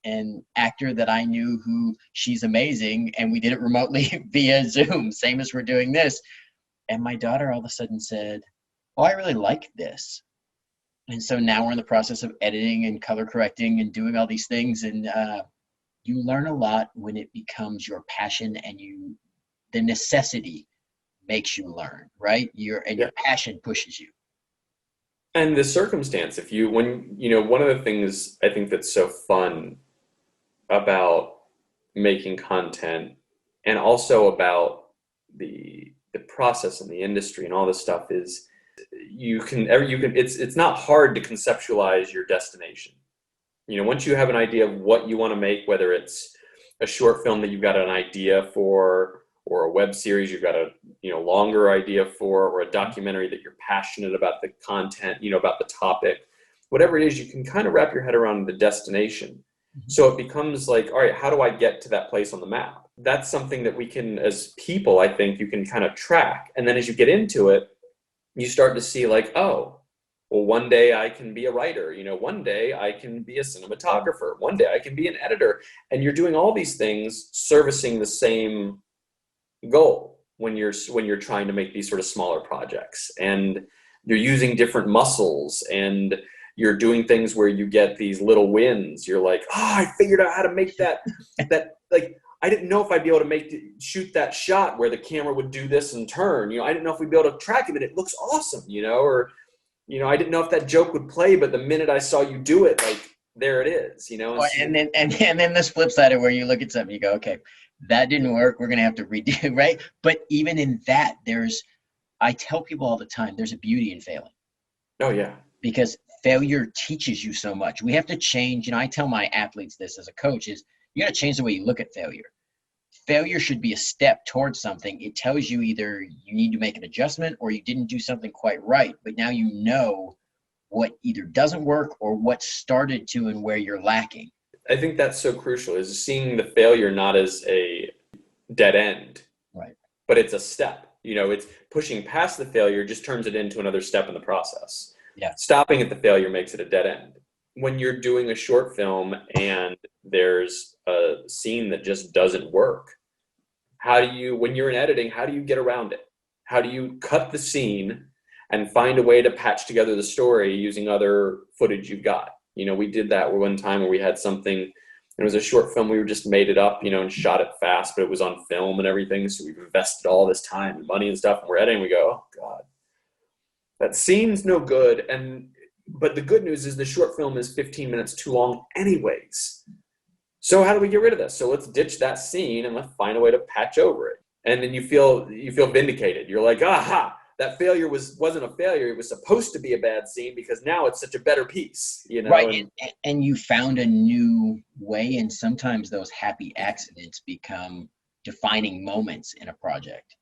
an actor that I knew who she's amazing, and we did it remotely via Zoom, same as we're doing this. And my daughter all of a sudden said, oh, I really like this. And so now we're in the process of editing and color correcting and doing all these things. And you learn a lot when it becomes your passion, and the necessity makes you learn, right? Your passion pushes you. And the circumstance, one of the things I think that's so fun about making content and also about the process and the industry and all this stuff is it's not hard to conceptualize your destination. Once you have an idea of what you want to make, whether it's a short film that you've got an idea for, or a web series you've got a longer idea for, or a documentary that you're passionate about the content, about the topic, whatever it is, you can kind of wrap your head around the destination. So it becomes like, all right, how do I get to that place on the map? That's something that we can, as people, I think you can kind of track. And then as you get into it, you start to see like, oh, well, one day I can be a writer, one day I can be a cinematographer, one day I can be an editor. And you're doing all these things servicing the same goal when you're trying to make these sort of smaller projects. And you're using different muscles, and you're doing things where you get these little wins. You're like, oh, I figured out how to make that like, I didn't know if I'd be able to shoot that shot where the camera would do this and turn. I didn't know if we'd be able to track it, and it looks awesome, or, I didn't know if that joke would play, but the minute I saw you do it, like, there it is, And then this flip side of where you look at something, you go, okay, that didn't work. We're going to have to redo it, right? But even in that, I tell people all the time, there's a beauty in failing. Oh, yeah. Because failure teaches you so much. We have to change, I tell my athletes this as a coach, is you got to change the way you look at failure. Failure should be a step towards something. It tells you either you need to make an adjustment or you didn't do something quite right, but now you know what either doesn't work or what started to and where you're lacking. I think that's so crucial, is seeing the failure not as a dead end, right? But it's a step. It's pushing past the failure just turns it into another step in the process. Yeah. Stopping at the failure makes it a dead end. When you're doing a short film and there's a scene that just doesn't work, when you're in editing, how do you get around it? How do you cut the scene and find a way to patch together the story using other footage you've got? We did that one time where we had something, it was a short film, we just made it up, and shot it fast, but it was on film and everything. So we've invested all this time and money and stuff, and we're editing, we go, oh God, that scene's no good. But the good news is the short film is 15 minutes too long anyways. So how do we get rid of this? So let's ditch that scene and let's find a way to patch over it. And then you feel vindicated. You're like, aha, that failure wasn't a failure. It was supposed to be a bad scene because now it's such a better piece, Right. And you found a new way. And sometimes those happy accidents become defining moments in a project.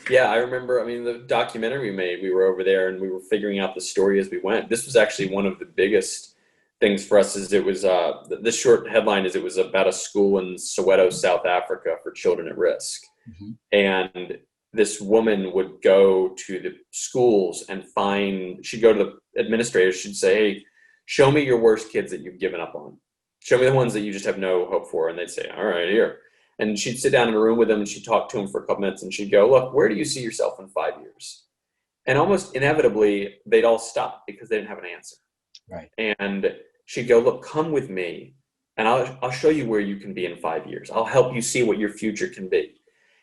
Yeah, I remember, the documentary we made, we were over there and we were figuring out the story as we went. This was actually one of the biggest things for us, is it was, the short headline is it was about a school in Soweto, South Africa for children at risk. Mm-hmm. And this woman would go to the schools and she'd go to the administrator, she'd say, hey, show me your worst kids that you've given up on. Show me the ones that you just have no hope for. And they'd say, all right, here. And she'd sit down in a room with them and she'd talk to him for a couple minutes and she'd go, look, where do you see yourself in 5 years? And almost inevitably, they'd all stop because they didn't have an answer. Right. And she'd go, look, come with me and I'll show you where you can be in 5 years. I'll help you see what your future can be.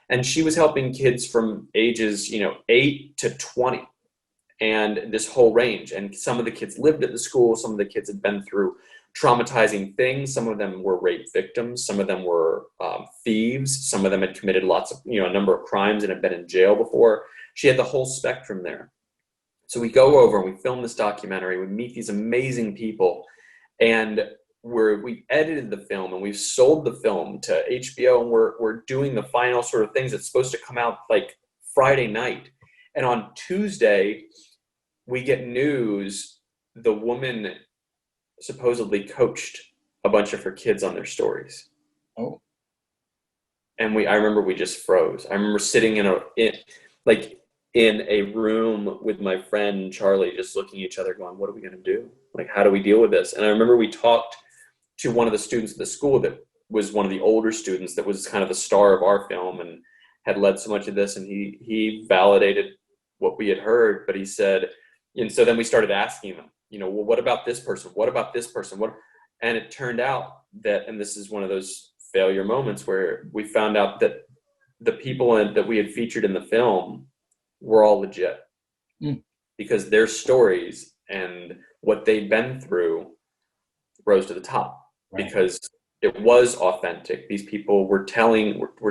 And she was helping kids from ages, 8 to 20 and this whole range. And some of the kids lived at the school. Some of the kids had been through traumatizing things. Some of them were rape victims. Some of them were thieves. Some of them had committed a number of crimes and had been in jail before. She had the whole spectrum there. So we go over and we film this documentary. We meet these amazing people, and we edited the film and we've sold the film to HBO, and we're doing the final sort of things that's supposed to come out like Friday night. And on Tuesday, we get news the woman supposedly coached a bunch of her kids on their stories. Oh. And I remember we just froze. I remember sitting in a room with my friend Charlie, just looking at each other going, what are we going to do? Like, how do we deal with this? And I remember we talked to one of the students at the school that was one of the older students that was kind of the star of our film and had led so much of this. And he validated what we had heard, but he said, and so then we started asking them, well, what about this person? What about this person? And it turned out that, and this is one of those failure moments where we found out that the people that we had featured in the film were all legit, because their stories and what they'd been through rose to the top Right. because it was authentic. These people were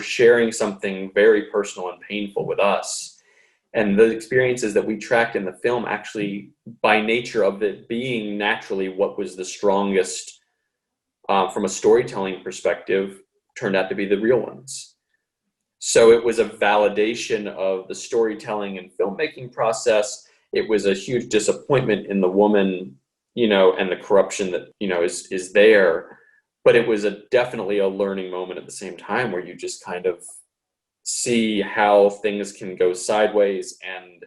sharing something very personal and painful with us. And the experiences that we tracked in the film actually, by nature of it being naturally what was the strongest from a storytelling perspective, turned out to be the real ones. So it was a validation of the storytelling and filmmaking process. It was a huge disappointment in the woman, and the corruption that, is there. But it was definitely a learning moment at the same time where you just kind of see how things can go sideways. And,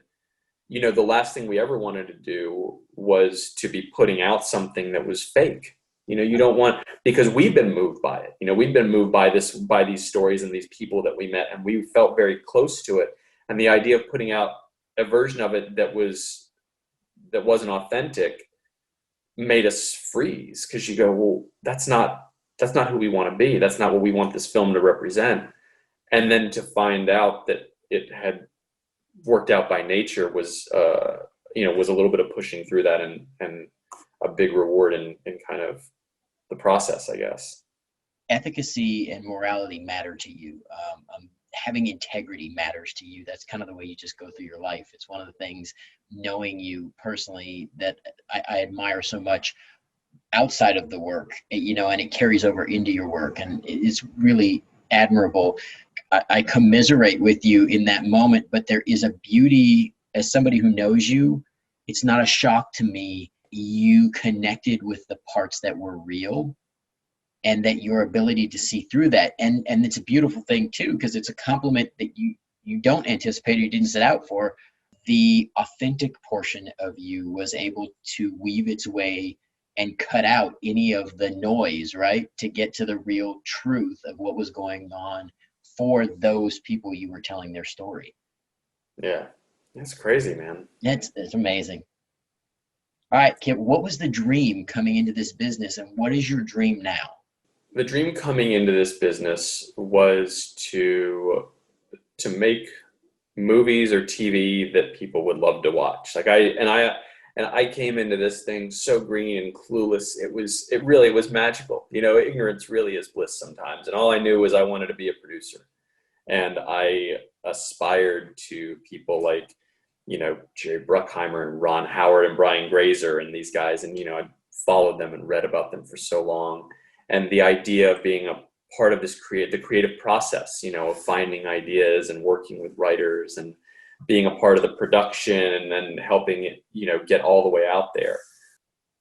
the last thing we ever wanted to do was to be putting out something that was fake. You don't want, because we've been moved by it. We've been moved by these stories and these people that we met, and we felt very close to it. And the idea of putting out a version of it that wasn't authentic made us freeze, because you go, well, that's not who we want to be. That's not what we want this film to represent. And then to find out that it had worked out by nature was a little bit of pushing through that, and a big reward in kind of the process, I guess. Efficacy and morality matter to you. Having integrity matters to you. That's kind of the way you just go through your life. It's one of the things, knowing you personally, that I admire so much outside of the work, and it carries over into your work, and it's really admirable. I commiserate with you in that moment, but there is a beauty, as somebody who knows you, it's not a shock to me. You connected with the parts that were real, and that your ability to see through that. And it's a beautiful thing too, because it's a compliment that you don't anticipate or you didn't set out for. The authentic portion of you was able to weave its way and cut out any of the noise, right? To get to the real truth of what was going on for those people you were telling their story. Yeah, that's crazy, man. It's amazing. All right, Kip, what was the dream coming into this business, and what is your dream now? The dream coming into this business was to make movies or TV that people would love to watch. I came into this thing so green and clueless. It really was magical. Ignorance really is bliss sometimes. And all I knew was I wanted to be a producer. And I aspired to people like, Jerry Bruckheimer and Ron Howard and Brian Grazer and these guys. And, I followed them and read about them for so long. And the idea of being a part of the creative process, of finding ideas and working with writers and being a part of the production and helping it, get all the way out there.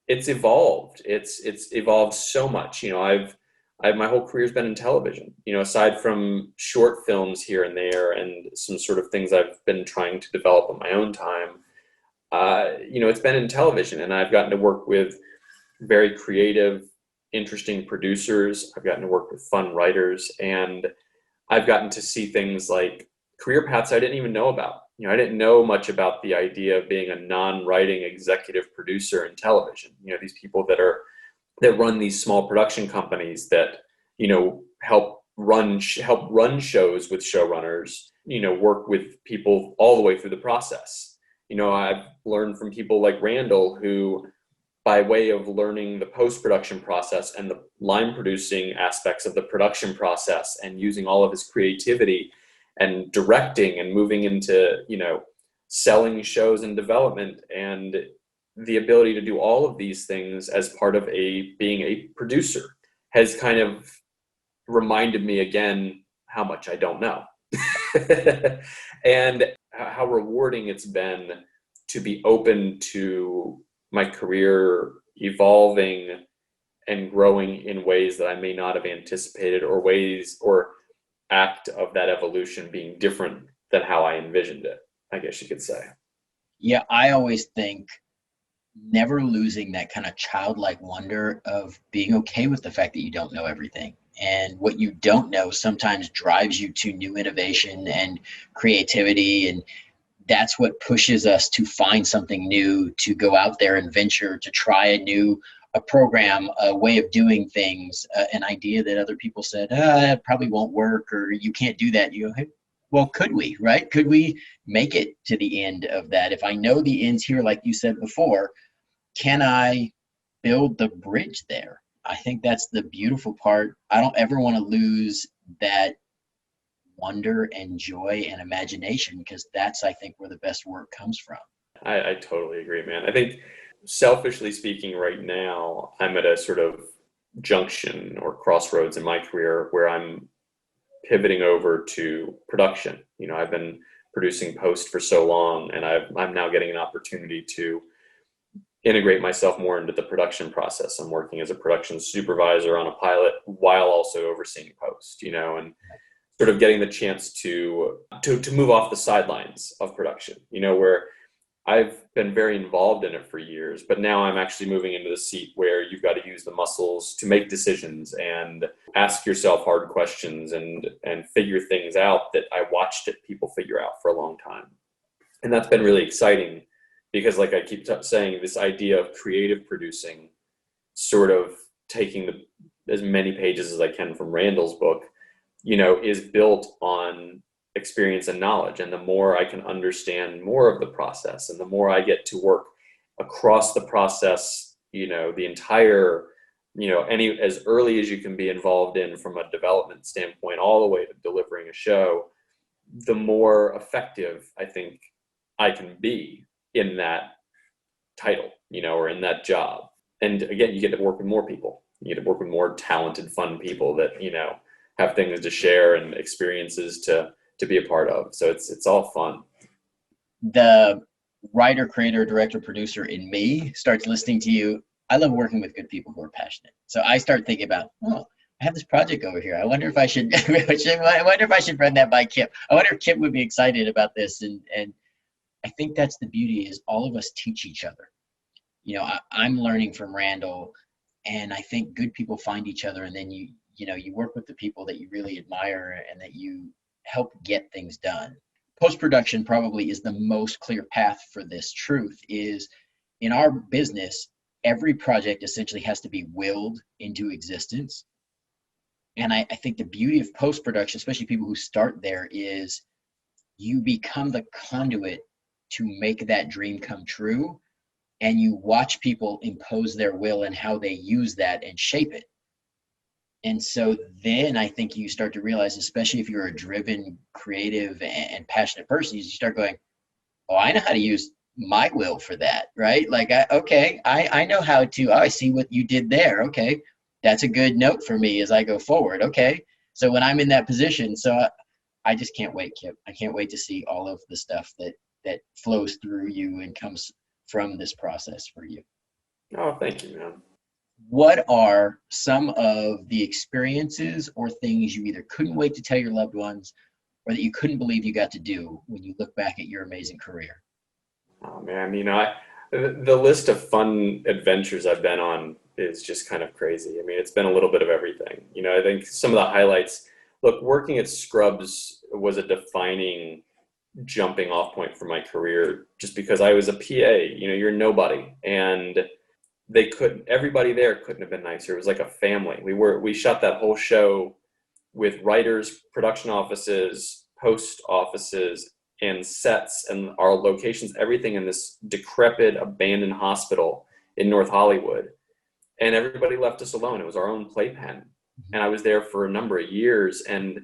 It's evolved. It's evolved so much. My whole career's been in television, aside from short films here and there and some sort of things I've been trying to develop on my own time. It's been in television, and I've gotten to work with very creative, interesting producers. I've gotten to work with fun writers, and I've gotten to see things like career paths I didn't even know about. I didn't know much about the idea of being a non-writing executive producer in television. These people that run these small production companies that, help run shows with showrunners, work with people all the way through the process. I've learned from people like Randall, who, by way of learning the post-production process and the line producing aspects of the production process and using all of his creativity and directing and moving into, selling shows and development, and the ability to do all of these things as part of being a producer has kind of reminded me again how much I don't know and how rewarding it's been to be open to my career evolving and growing in ways that I may not have anticipated, or act of that evolution being different than how I envisioned it, I guess you could say. Yeah, I always think never losing that kind of childlike wonder of being okay with the fact that you don't know everything. And what you don't know sometimes drives you to new innovation and creativity. And that's what pushes us to find something new, to go out there and venture, to try a program, a way of doing things, an idea that other people said, it probably won't work, or you can't do that. You go, hey, well, could we, right? Could we make it to the end of that? If I know the end's here, like you said before, can I build the bridge there? I think that's the beautiful part. I don't ever want to lose that wonder and joy and imagination, because that's, I think, where the best work comes from. I totally agree, man. I think, selfishly speaking, right now, I'm at a sort of junction or crossroads in my career where I'm pivoting over to production. I've been producing post for so long, and I'm now getting an opportunity to integrate myself more into the production process. I'm working as a production supervisor on a pilot while also overseeing post, and sort of getting the chance to move off the sidelines of production, where I've been very involved in it for years, but now I'm actually moving into the seat where you've got to use the muscles to make decisions and ask yourself hard questions and figure things out that I watched people figure out for a long time. And that's been really exciting because, like I keep saying, this idea of creative producing, sort of taking as many pages as I can from Randall's book, is built on experience and knowledge. And the more I can understand more of the process, and the more I get to work across the process, the entire, any as early as you can be involved in from a development standpoint, all the way to delivering a show, the more effective I think I can be in that title, or in that job. And again, you get to work with more people. You get to work with more talented, fun people that, have things to share and experiences to be a part of. So it's all fun. The writer, creator, director, producer in me starts listening to you. I love working with good people who are passionate. So I start thinking about, I have this project over here. I wonder if I should, I wonder if I should run that by Kip. I wonder if Kip would be excited about this. And I think that's the beauty, is all of us teach each other. I'm learning from Randall, and I think good people find each other, and then you work with the people that you really admire and that you help get things done. Post-production probably is the most clear path for this truth. Is in our business, every project essentially has to be willed into existence. And I think the beauty of post-production, especially people who start there, is you become the conduit to make that dream come true, and you watch people impose their will and how they use that and shape it. And so then I think you start to realize, especially if you're a driven, creative, and passionate person, you start going, oh, I know how to use my will for that, right? Like, I know how to, I see what you did there. Okay, that's a good note for me as I go forward. Okay, so when I'm in that position, so I just can't wait, Kip. I can't wait to see all of the stuff that flows through you and comes from this process for you. Oh, thank you, man. What are some of the experiences or things you either couldn't wait to tell your loved ones, or that you couldn't believe you got to do when you look back at your amazing career? Oh man, the list of fun adventures I've been on is just kind of crazy. I mean, it's been a little bit of everything. I think some of the highlights, look, working at Scrubs was a defining jumping off point for my career, just because I was a PA. You're nobody, and everybody there couldn't have been nicer. It was like a family. We shot that whole show with writers, production offices, post offices, and sets, and our locations, everything in this decrepit, abandoned hospital in North Hollywood. And everybody left us alone. It was our own playpen. And I was there for a number of years, and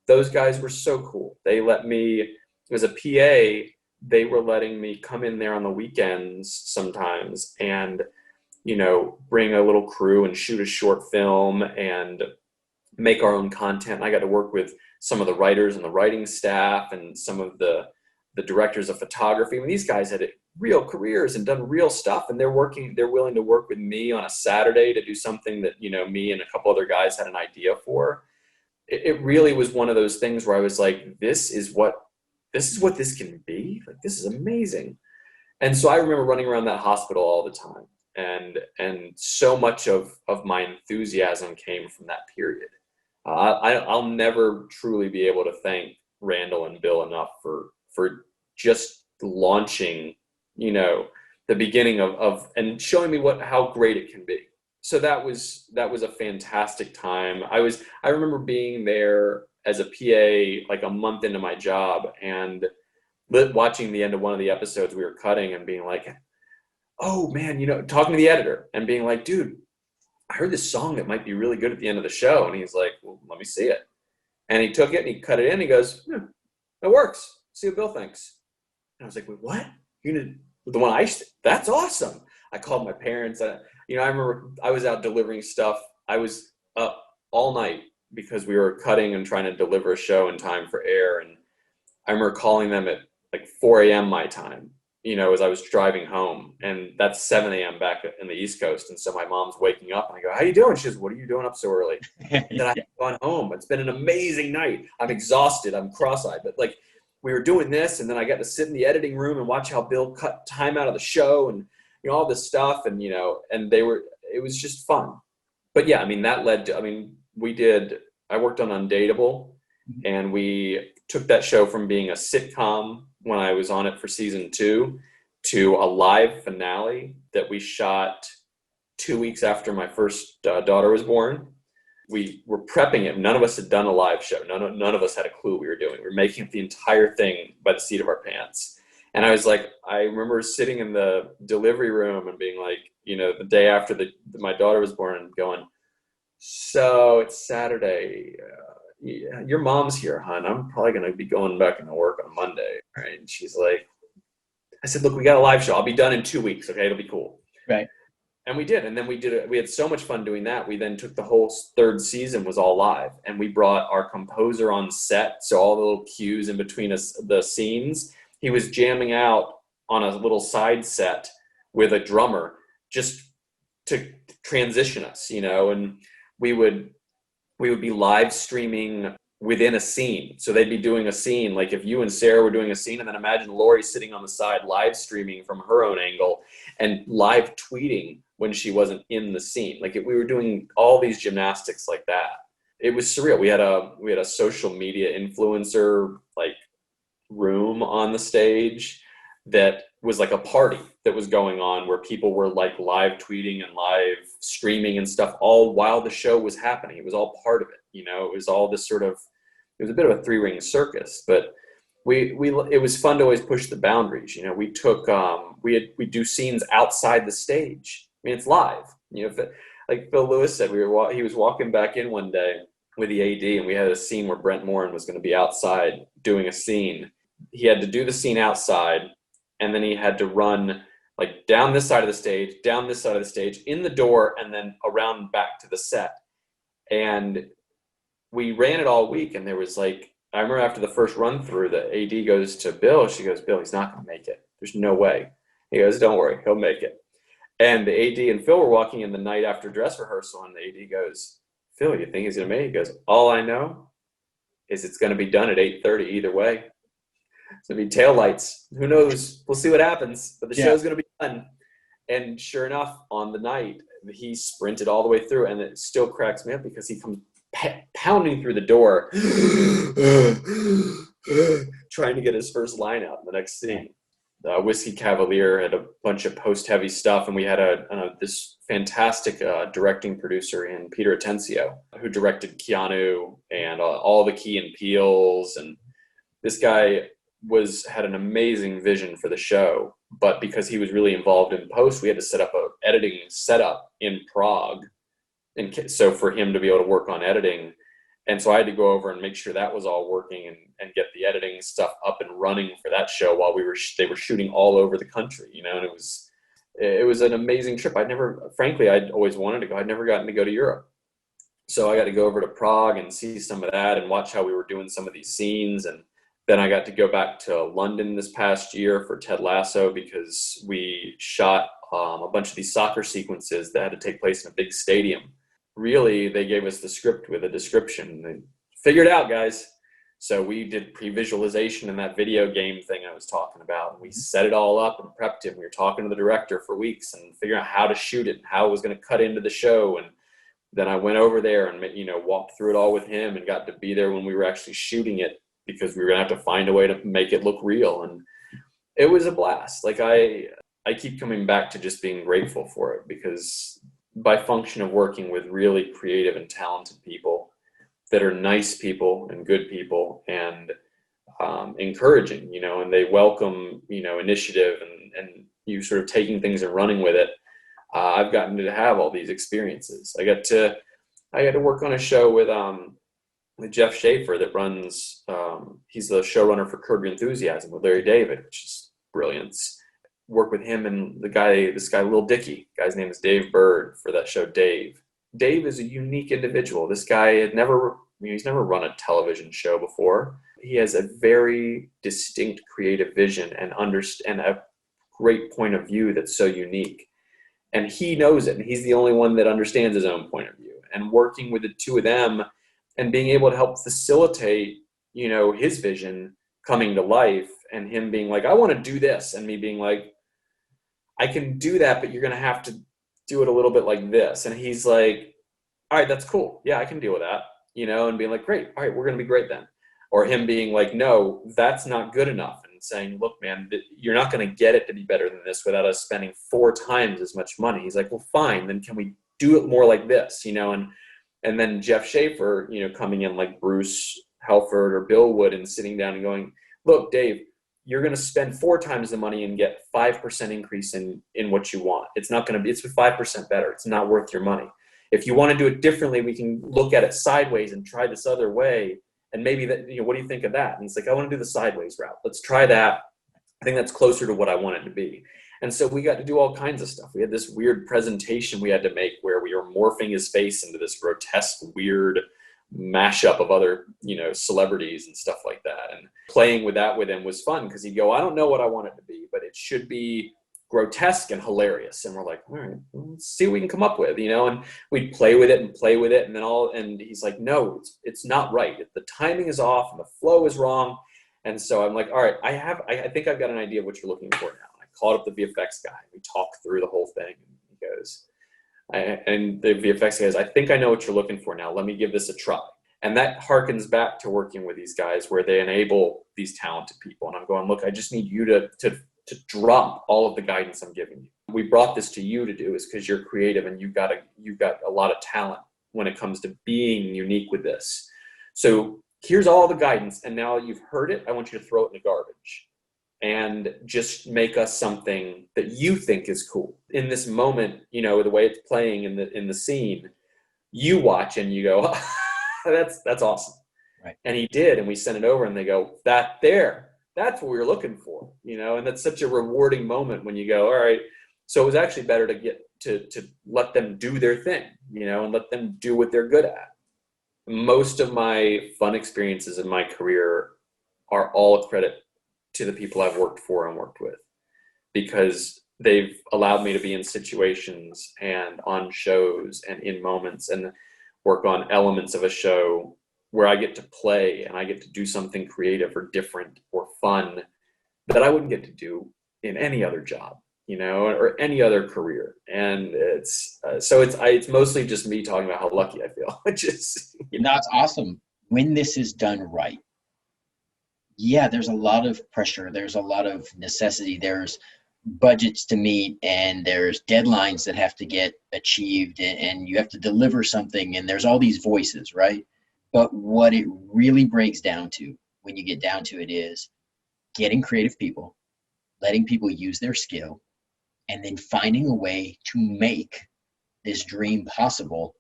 those guys were so cool. They let me, as a PA, they were letting me come in there on the weekends sometimes and bring a little crew and shoot a short film and make our own content. I got to work with some of the writers and the writing staff and some of the directors of photography. I mean, these guys had real careers and done real stuff, and they're willing to work with me on a Saturday to do something that, me and a couple other guys had an idea for. It really was one of those things where I was like, this is what this can be. Like, this is amazing. And so I remember running around that hospital all the time. And so much of my enthusiasm came from that period. I'll never truly be able to thank Randall and Bill enough for just launching, the beginning of and showing me how great it can be. So that was a fantastic time. I remember being there as a PA like a month into my job, and watching the end of one of the episodes we were cutting and being like, oh man, talking to the editor and being like, dude, I heard this song that might be really good at the end of the show. And he's like, well, let me see it. And he took it and he cut it in. And he goes, yeah, it works. See what Bill thinks. And I was like, wait, what? The one that's awesome. I called my parents. I remember I was out delivering stuff. I was up all night because we were cutting and trying to deliver a show in time for air. And I remember calling them at like 4 a.m. my time, as I was driving home. And that's 7 a.m. back in the East Coast. And so my mom's waking up and I go, how you doing? She goes, what are you doing up so early? Then I've gone home. It's been an amazing night. I'm exhausted. I'm cross-eyed. But like, we were doing this, and then I got to sit in the editing room and watch how Bill cut time out of the show and, all this stuff. And, and it was just fun. But yeah, I mean, that led to, I worked on Undateable, and we took that show from being a sitcom when I was on it for season 2 to a live finale that we shot 2 weeks after my first daughter was born. We were prepping it. None of us had done a live show. None of us had a clue what we were doing. We were making the entire thing by the seat of our pants. And I was like, I remember sitting in the delivery room and being like, the day after my daughter was born, and going, so it's Saturday. Yeah, your mom's here, hon. I'm probably going to be going back into work on Monday. Right? And she's like, I said, look, we got a live show. I'll be done in 2 weeks. Okay. It'll be cool. Right. And we did. And then we did it. We had so much fun doing that. We then took the whole 3rd season was all live, and we brought our composer on set. So all the little cues in between the scenes, he was jamming out on a little side set with a drummer just to transition us, and we would be live streaming within a scene. So they'd be doing a scene, like if you and Sarah were doing a scene, and then imagine Lori sitting on the side live streaming from her own angle and live tweeting when she wasn't in the scene. Like we were doing all these gymnastics like that. It was surreal. We had a social media influencer like room on the stage that was like a party that was going on, where people were like live tweeting and live streaming and stuff all while the show was happening. It was all part of it. It was all this it was a bit of a 3-ring circus, but it was fun to always push the boundaries. We took, we do scenes outside the stage. I mean, it's live, like Phil Lewis said, he was walking back in one day with the AD, and we had a scene where Brent Morin was going to be outside doing a scene. He had to do the scene outside, and then he had to run like down this side of the stage, down this side of the stage, in the door, and then around back to the set. And we ran it all week, and there was like, I remember after the first run through, the AD goes to Bill. She goes, Bill, he's not going to make it. There's no way. He goes, don't worry, he'll make it. And the AD and Phil were walking in the night after dress rehearsal, and the AD goes, Phil, you think he's going to make it? He goes, all I know is it's going to be done at 8:30 either way. It's going to be taillights. Who knows? We'll see what happens. But the show's going to be done. And sure enough, on the night, he sprinted all the way through, and it still cracks me up because he comes pounding through the door, trying to get his first line out in the next scene. Whiskey Cavalier had a bunch of post-heavy stuff, and we had this fantastic directing producer in Peter Atencio, who directed Keanu and all the Key and Peels. And this guy had an amazing vision for the show, but because he was really involved in post, we had to set up an editing setup in Prague, and so for him to be able to work on editing. And so I had to go over and make sure that was all working and get the editing stuff up and running for that show while they were shooting all over the country, and it was an amazing trip. I'd always wanted to go. I'd never gotten to go to Europe. So I got to go over to Prague and see some of that and watch how we were doing some of these scenes. And then I got to go back to London this past year for Ted Lasso, because we shot a bunch of these soccer sequences that had to take place in a big stadium. Really, they gave us the script with a description. They figured it out, guys. So we did pre-visualization in that video game thing I was talking about. We set it all up and prepped it. We were talking to the director for weeks and figuring out how to shoot it and how it was going to cut into the show. And then I went over there and walked through it all with him and got to be there when we were actually shooting it, because we were going to have to find a way to make it look real. And it was a blast. Like I keep coming back to just being grateful for it, because by function of working with really creative and talented people that are nice people and good people and encouraging, and they welcome, initiative and you sort of taking things and running with it, I've gotten to have all these experiences. I got to work on a show with Jeff Schaefer that runs, he's the showrunner for Curb Your Enthusiasm with Larry David, which is brilliance. Work with him and this guy, Lil Dicky. Guy's name is Dave Byrd for that show, Dave. Dave is a unique individual. This guy he's never run a television show before. He has a very distinct creative vision and a great point of view that's so unique. And he knows it, and he's the only one that understands his own point of view. And working with the two of them and being able to help facilitate, his vision coming to life, and him being like, I want to do this, and me being like, I can do that, but you're going to have to do it a little bit like this. And he's like, all right, that's cool. Yeah, I can deal with that, and being like, great. All right, we're going to be great then. Or him being like, no, that's not good enough. And saying, look, man, you're not going to get it to be better than this without us spending 4 times as much money. He's like, well, fine. Then can we do it more like this, and then Jeff Schaefer, coming in like Bruce Helford or Bill Wood and sitting down and going, look, Dave, you're going to spend 4 times the money and get 5% increase in what you want. It's 5% better. It's not worth your money. If you want to do it differently, we can look at it sideways and try this other way. And maybe that, what do you think of that? And he's like, I want to do the sideways route. Let's try that. I think that's closer to what I want it to be. And so we got to do all kinds of stuff. We had this weird presentation we had to make where we were morphing his face into this grotesque, weird mashup of other, celebrities and stuff like that. And playing with that with him was fun because he'd go, I don't know what I want it to be, but it should be grotesque and hilarious. And we're like, all right, let's see what we can come up with, and we'd play with it. And he's like, no, it's not right. The timing is off and the flow is wrong. And so I'm like, all right, I think I've got an idea of what you're looking for now. And I called up the VFX guy. We talked through the whole thing. And he goes, and the VFX guy goes, I think I know what you're looking for now. Let me give this a try. And that harkens back to working with these guys where they enable these talented people. And I'm going, look, I just need you to drop all of the guidance I'm giving you. We brought this to you to do is because you're creative and you've got a lot of talent when it comes to being unique with this. So here's all the guidance, and now you've heard it, I want you to throw it in the garbage and just make us something that you think is cool. In this moment, the way it's playing in the scene, you watch and you go, that's awesome. Right. And he did, and we sent it over and they go, that's what we were looking for, and that's such a rewarding moment when you go, all right. So it was actually better to get to let them do their thing, and let them do what they're good at. Most of my fun experiences in my career are all a credit to the people I've worked for and worked with, because they've allowed me to be in situations and on shows and in moments and work on elements of a show where I get to play and I get to do something creative or different or fun that I wouldn't get to do in any other job, or any other career. And it's mostly just me talking about how lucky I feel. That's awesome. When this is done right, yeah, there's a lot of pressure. There's a lot of necessity. There's budgets to meet, and there's deadlines that have to get achieved, and you have to deliver something, and there's all these voices, right? But what it really breaks down to, when you get down to it, is getting creative people, letting people use their skill, and then finding a way to make this dream possible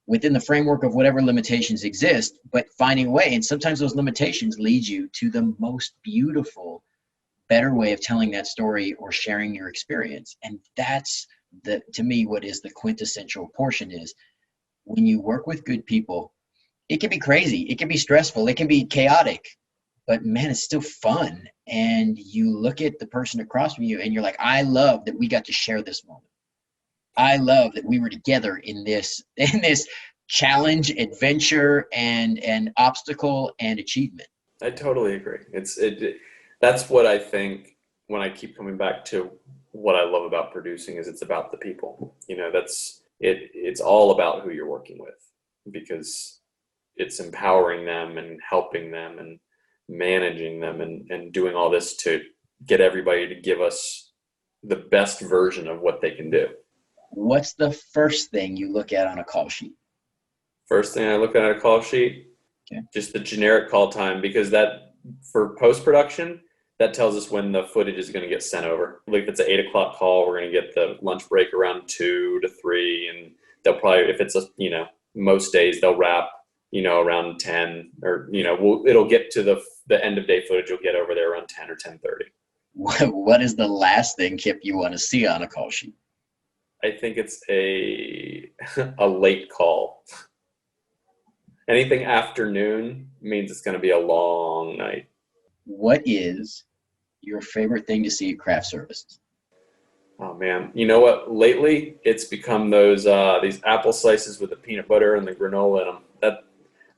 within the framework of whatever limitations exist, but finding a way. And sometimes those limitations lead you to the most beautiful, better way of telling that story or sharing your experience. And that's to me, what is the quintessential portion is when you work with good people, it can be crazy, it can be stressful, it can be chaotic, but man, it's still fun. And you look at the person across from you and you're like, I love that we got to share this moment. I love that we were together in this challenge, adventure, and obstacle and achievement. I totally agree. That's what I think when I keep coming back to what I love about producing is it's about the people. It's all about who you're working with, because it's empowering them and helping them and managing them and doing all this to get everybody to give us the best version of what they can do. What's the first thing you look at on a call sheet? First thing I look at a call sheet, just the generic call time, because that for post-production, that tells us when the footage is going to get sent over. Like if it's an 8 o'clock call, we're going to get the lunch break around 2 to 3, and they'll probably, if it's most days they'll wrap, around 10, or it'll get to the end of day footage. You'll get over there around 10 or 10:30. What is the last thing, Kip, you want to see on a call sheet? I think it's a late call. Anything afternoon means it's going to be a long night. What is your favorite thing to see at craft services? Oh man, you know what? Lately, it's become those these apple slices with the peanut butter and the granola in them.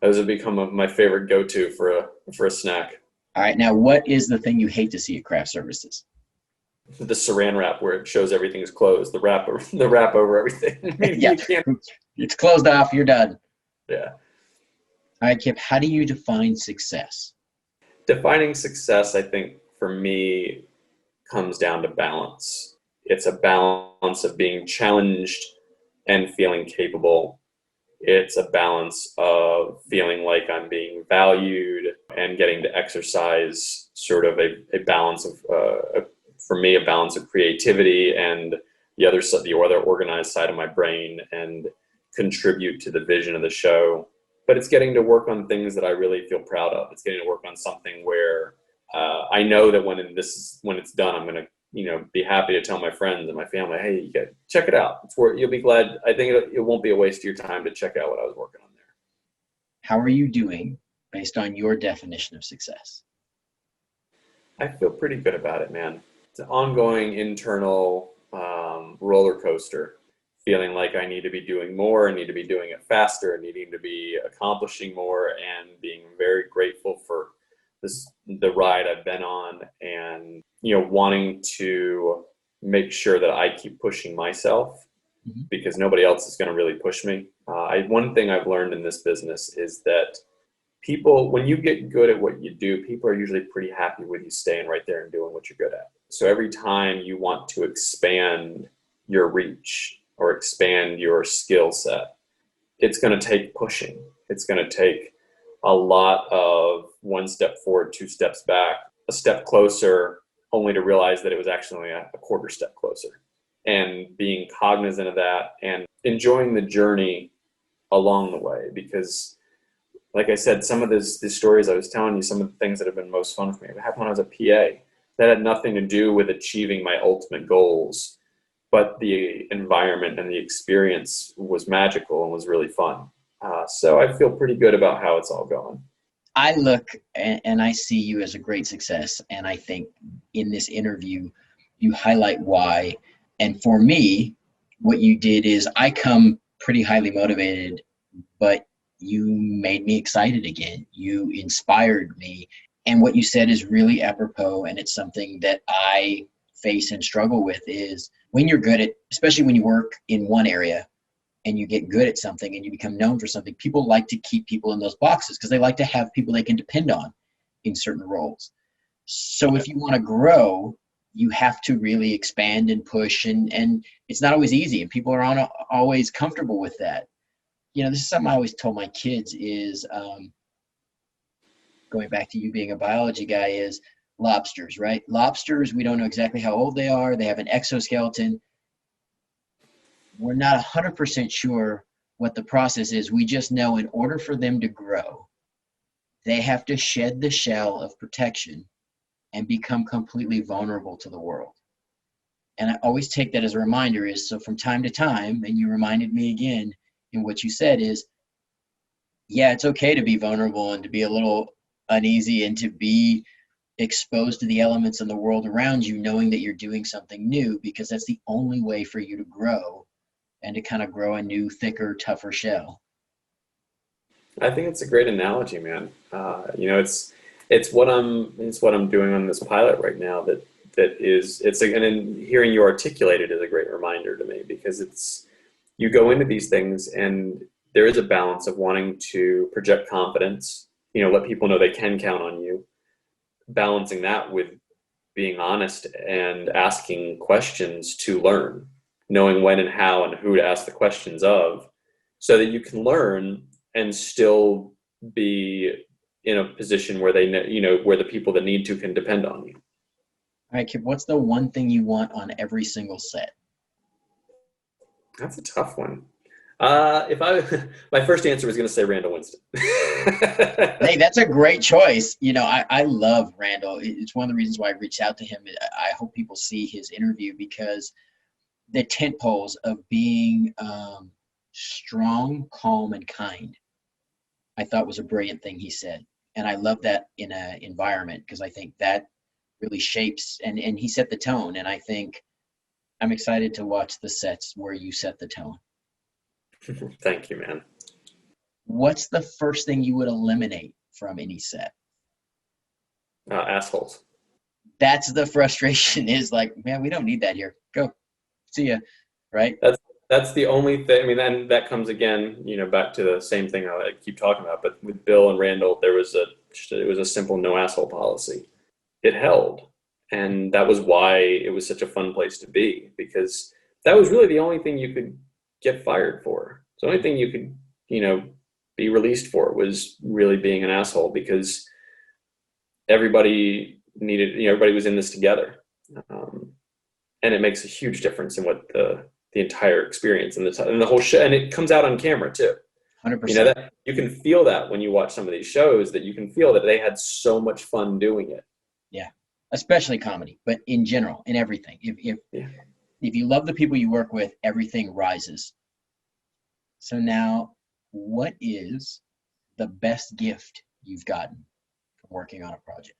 Those have become my favorite go-to for a snack. All right, now what is the thing you hate to see at craft services? The saran wrap where it shows everything's closed. The wrap over everything. Yeah, it's closed off. You're done. Yeah. All right, Kip, how do you define success? Defining success, I think, for me, comes down to balance. It's a balance of being challenged and feeling capable. It's a balance of feeling like I'm being valued and getting to exercise sort of a balance of, for me, a balance of creativity and the other organized side of my brain, and contribute to the vision of the show. But it's getting to work on things that I really feel proud of. It's getting to work on something where I know that when it's done, I'm going to be happy to tell my friends and my family, hey, you got check it out. You'll be glad. I think it won't be a waste of your time to check out what I was working on there. How are you doing based on your definition of success? I feel pretty good about it, man. It's an ongoing internal roller coaster, feeling like I need to be doing more, I need to be doing it faster, needing to be accomplishing more, and being very grateful for the ride I've been on, and wanting to make sure that I keep pushing myself, because nobody else is going to really push me. One thing I've learned in this business is that people, when you get good at what you do, people are usually pretty happy with you staying right there and doing what you're good at. So every time you want to expand your reach or expand your skill set, it's going to take pushing. It's going to take a lot of 1 step forward, 2 steps back, a step closer, only to realize that it was actually a quarter step closer. And being cognizant of that and enjoying the journey along the way. Because like I said, some of these stories I was telling you, some of the things that have been most fun for me, it happened when I was a PA. That had nothing to do with achieving my ultimate goals, but the environment and the experience was magical and was really fun. So I feel pretty good about how it's all going. I look and I see you as a great success. And I think in this interview, you highlight why. And for me, what you did is I come pretty highly motivated, but you made me excited again. You inspired me. And what you said is really apropos. And it's something that I face and struggle with, is when you're good at, especially when you work in one area and you get good at something and you become known for something, people like to keep people in those boxes because they like to have people they can depend on in certain roles. So if you want to grow, you have to really expand and push, and it's not always easy, and people are always comfortable with that. This is something I always told my kids is, going back to you being a biology guy, is lobsters, right? Lobsters, we don't know exactly how old they are. They have an exoskeleton. We're not 100% sure what the process is. We just know in order for them to grow, they have to shed the shell of protection and become completely vulnerable to the world. And I always take that as a reminder, is so from time to time, and you reminded me again in what you said, is, yeah, it's okay to be vulnerable and to be a little uneasy and to be exposed to the elements in the world around you, knowing that you're doing something new, because that's the only way for you to grow and to kind of grow a new, thicker, tougher shell. I think it's a great analogy, man. It's what I'm doing on this pilot right now. And hearing you articulate it is a great reminder to me, because you go into these things and there is a balance of wanting to project confidence, let people know they can count on you, balancing that with being honest and asking questions to learn, knowing when and how and who to ask the questions of, so that you can learn and still be in a position where they know, where the people that need to can depend on you. All right, Kip, what's the one thing you want on every single set? That's a tough one. If I, my first answer was going to say Randall Winston. Hey, that's a great choice. I love Randall. It's one of the reasons why I reached out to him. I hope people see his interview because the tent poles of being strong, calm, and kind, I thought was a brilliant thing he said. And I love that in an environment because I think that really shapes and he set the tone. And I think I'm excited to watch the sets where you set the tone. Thank you, man. What's the first thing you would eliminate from any set? Assholes. That's the frustration is like, man, we don't need that here. Go. See ya. Right? That's the only thing. I mean, and that comes again, back to the same thing I keep talking about. But with Bill and Randall, it was a simple no asshole policy. It held, and that was why it was such a fun place to be, because that was really the only thing you could get fired for. The only thing you could, be released for was really being an asshole, because everybody was in this together, and it makes a huge difference in what the entire experience and the whole show, and it comes out on camera too. 100%. That you can feel that when you watch some of these shows, that you can feel that they had so much fun doing it. Yeah. Especially comedy, but in general, in everything. If you love the people you work with, everything rises. So now, what is the best gift you've gotten from working on a project?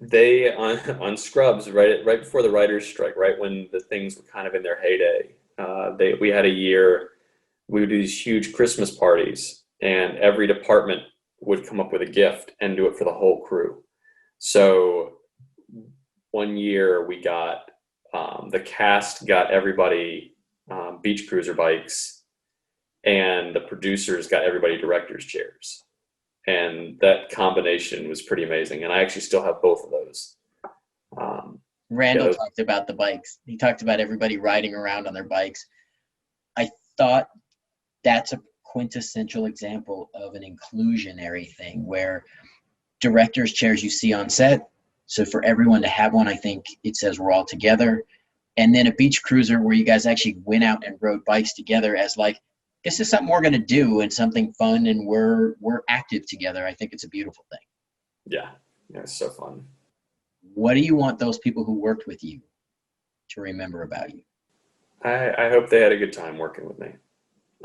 They on Scrubs, right before the writers' strike, right when the things were kind of in their heyday. We had a year. We would do these huge Christmas parties, and every department would come up with a gift and do it for the whole crew. So one year we got the cast got everybody beach cruiser bikes, and the producers got everybody director's chairs. And that combination was pretty amazing. And I actually still have both of those. Randall talked about the bikes. He talked about everybody riding around on their bikes. I thought that's a quintessential example of an inclusionary thing where director's chairs you see on set. So for everyone to have one, I think it says we're all together. And then a beach cruiser where you guys actually went out and rode bikes together as like, this is something we're going to do and something fun, and we're active together. I think it's a beautiful thing. Yeah, it's so fun. What do you want those people who worked with you to remember about you? I hope they had a good time working with me.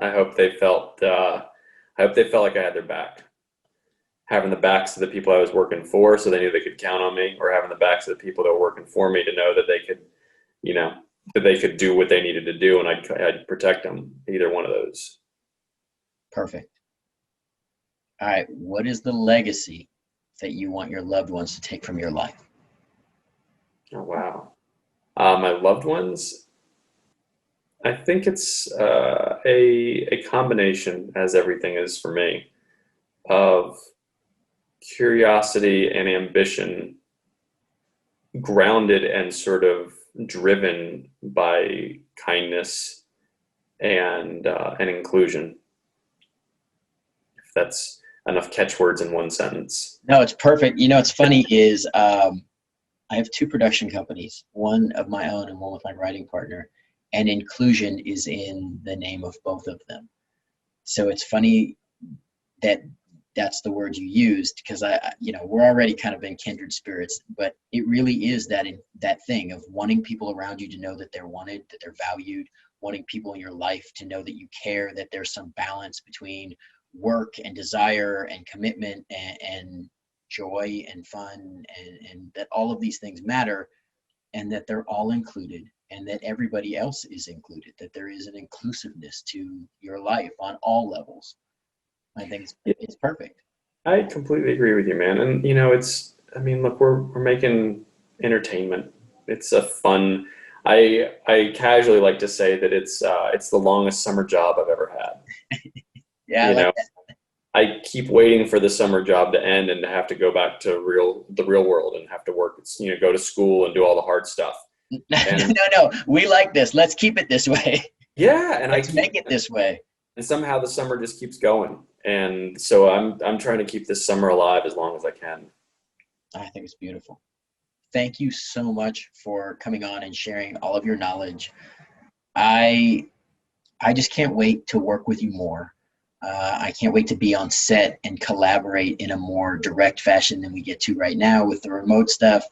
I hope they felt like I had their back. Having the backs of the people I was working for, so they knew they could count on me, or having the backs of the people that were working for me to know that they could, that they could do what they needed to do, and I'd protect them. Either one of those. Perfect. All right. What is the legacy that you want your loved ones to take from your life? Oh, wow. My loved ones, I think it's a combination, as everything is for me, of curiosity and ambition, grounded and sort of driven by kindness and inclusion. If that's enough catchwords in one sentence. No, it's perfect. What's funny is I have two production companies, one of my own and one with my writing partner, and inclusion is in the name of both of them. So it's funny that that's the word you used, because we're already kind of in kindred spirits, but it really is that thing of wanting people around you to know that they're wanted, that they're valued, wanting people in your life to know that you care, that there's some balance between work and desire and commitment and joy and fun, and that all of these things matter, and that they're all included, and that everybody else is included, that there is an inclusiveness to your life on all levels. I think it's perfect. I completely agree with you, man. And look, we're making entertainment. It's a fun. I casually like to say that it's the longest summer job I've ever had. Yeah, I keep waiting for the summer job to end and to have to go back to the real world and have to work. Go to school and do all the hard stuff. And, no, we like this. Let's keep it this way. Yeah, and let's make it this way. And somehow the summer just keeps going. And so I'm trying to keep this summer alive as long as I can. I think it's beautiful. thank you so much for coming on and sharing all of your knowledge. I just can't wait to work with you more. I can't wait to be on set and collaborate in a more direct fashion than we get to right now with the remote stuff.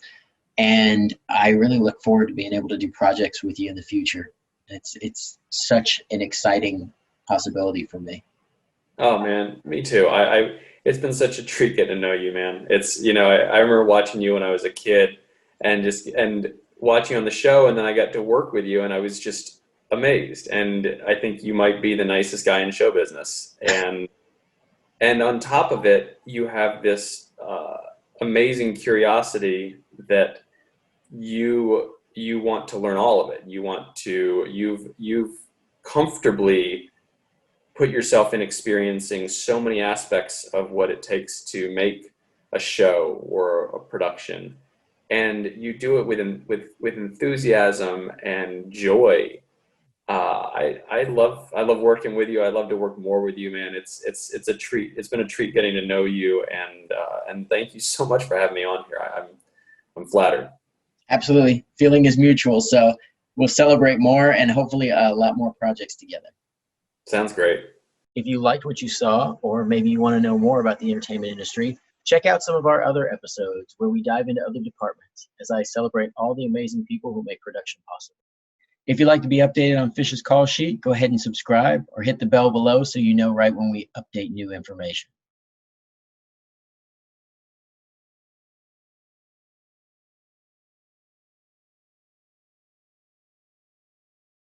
And I really look forward to being able to do projects with you in the future. It's such an exciting possibility for me. Oh man, me too. It's been such a treat getting to know you, man. It's, I remember watching you when I was a kid and watching on the show, and then I got to work with you and I was just amazed. And I think you might be the nicest guy in show business. And on top of it, you have this amazing curiosity that you want to learn all of it. You've comfortably put yourself in experiencing so many aspects of what it takes to make a show or a production, and you do it with enthusiasm and joy. I love working with you. I love to work more with you, man. It's a treat. It's been a treat getting to know you, and thank you so much for having me on here. I'm flattered. Absolutely. Feeling is mutual. So we'll celebrate more and hopefully a lot more projects together. Sounds great. If you liked what you saw, or maybe you want to know more about the entertainment industry, check out some of our other episodes where we dive into other departments as I celebrate all the amazing people who make production possible. If you'd like to be updated on Fish's Call Sheet, go ahead and subscribe or hit the bell below so you know right when we update new information.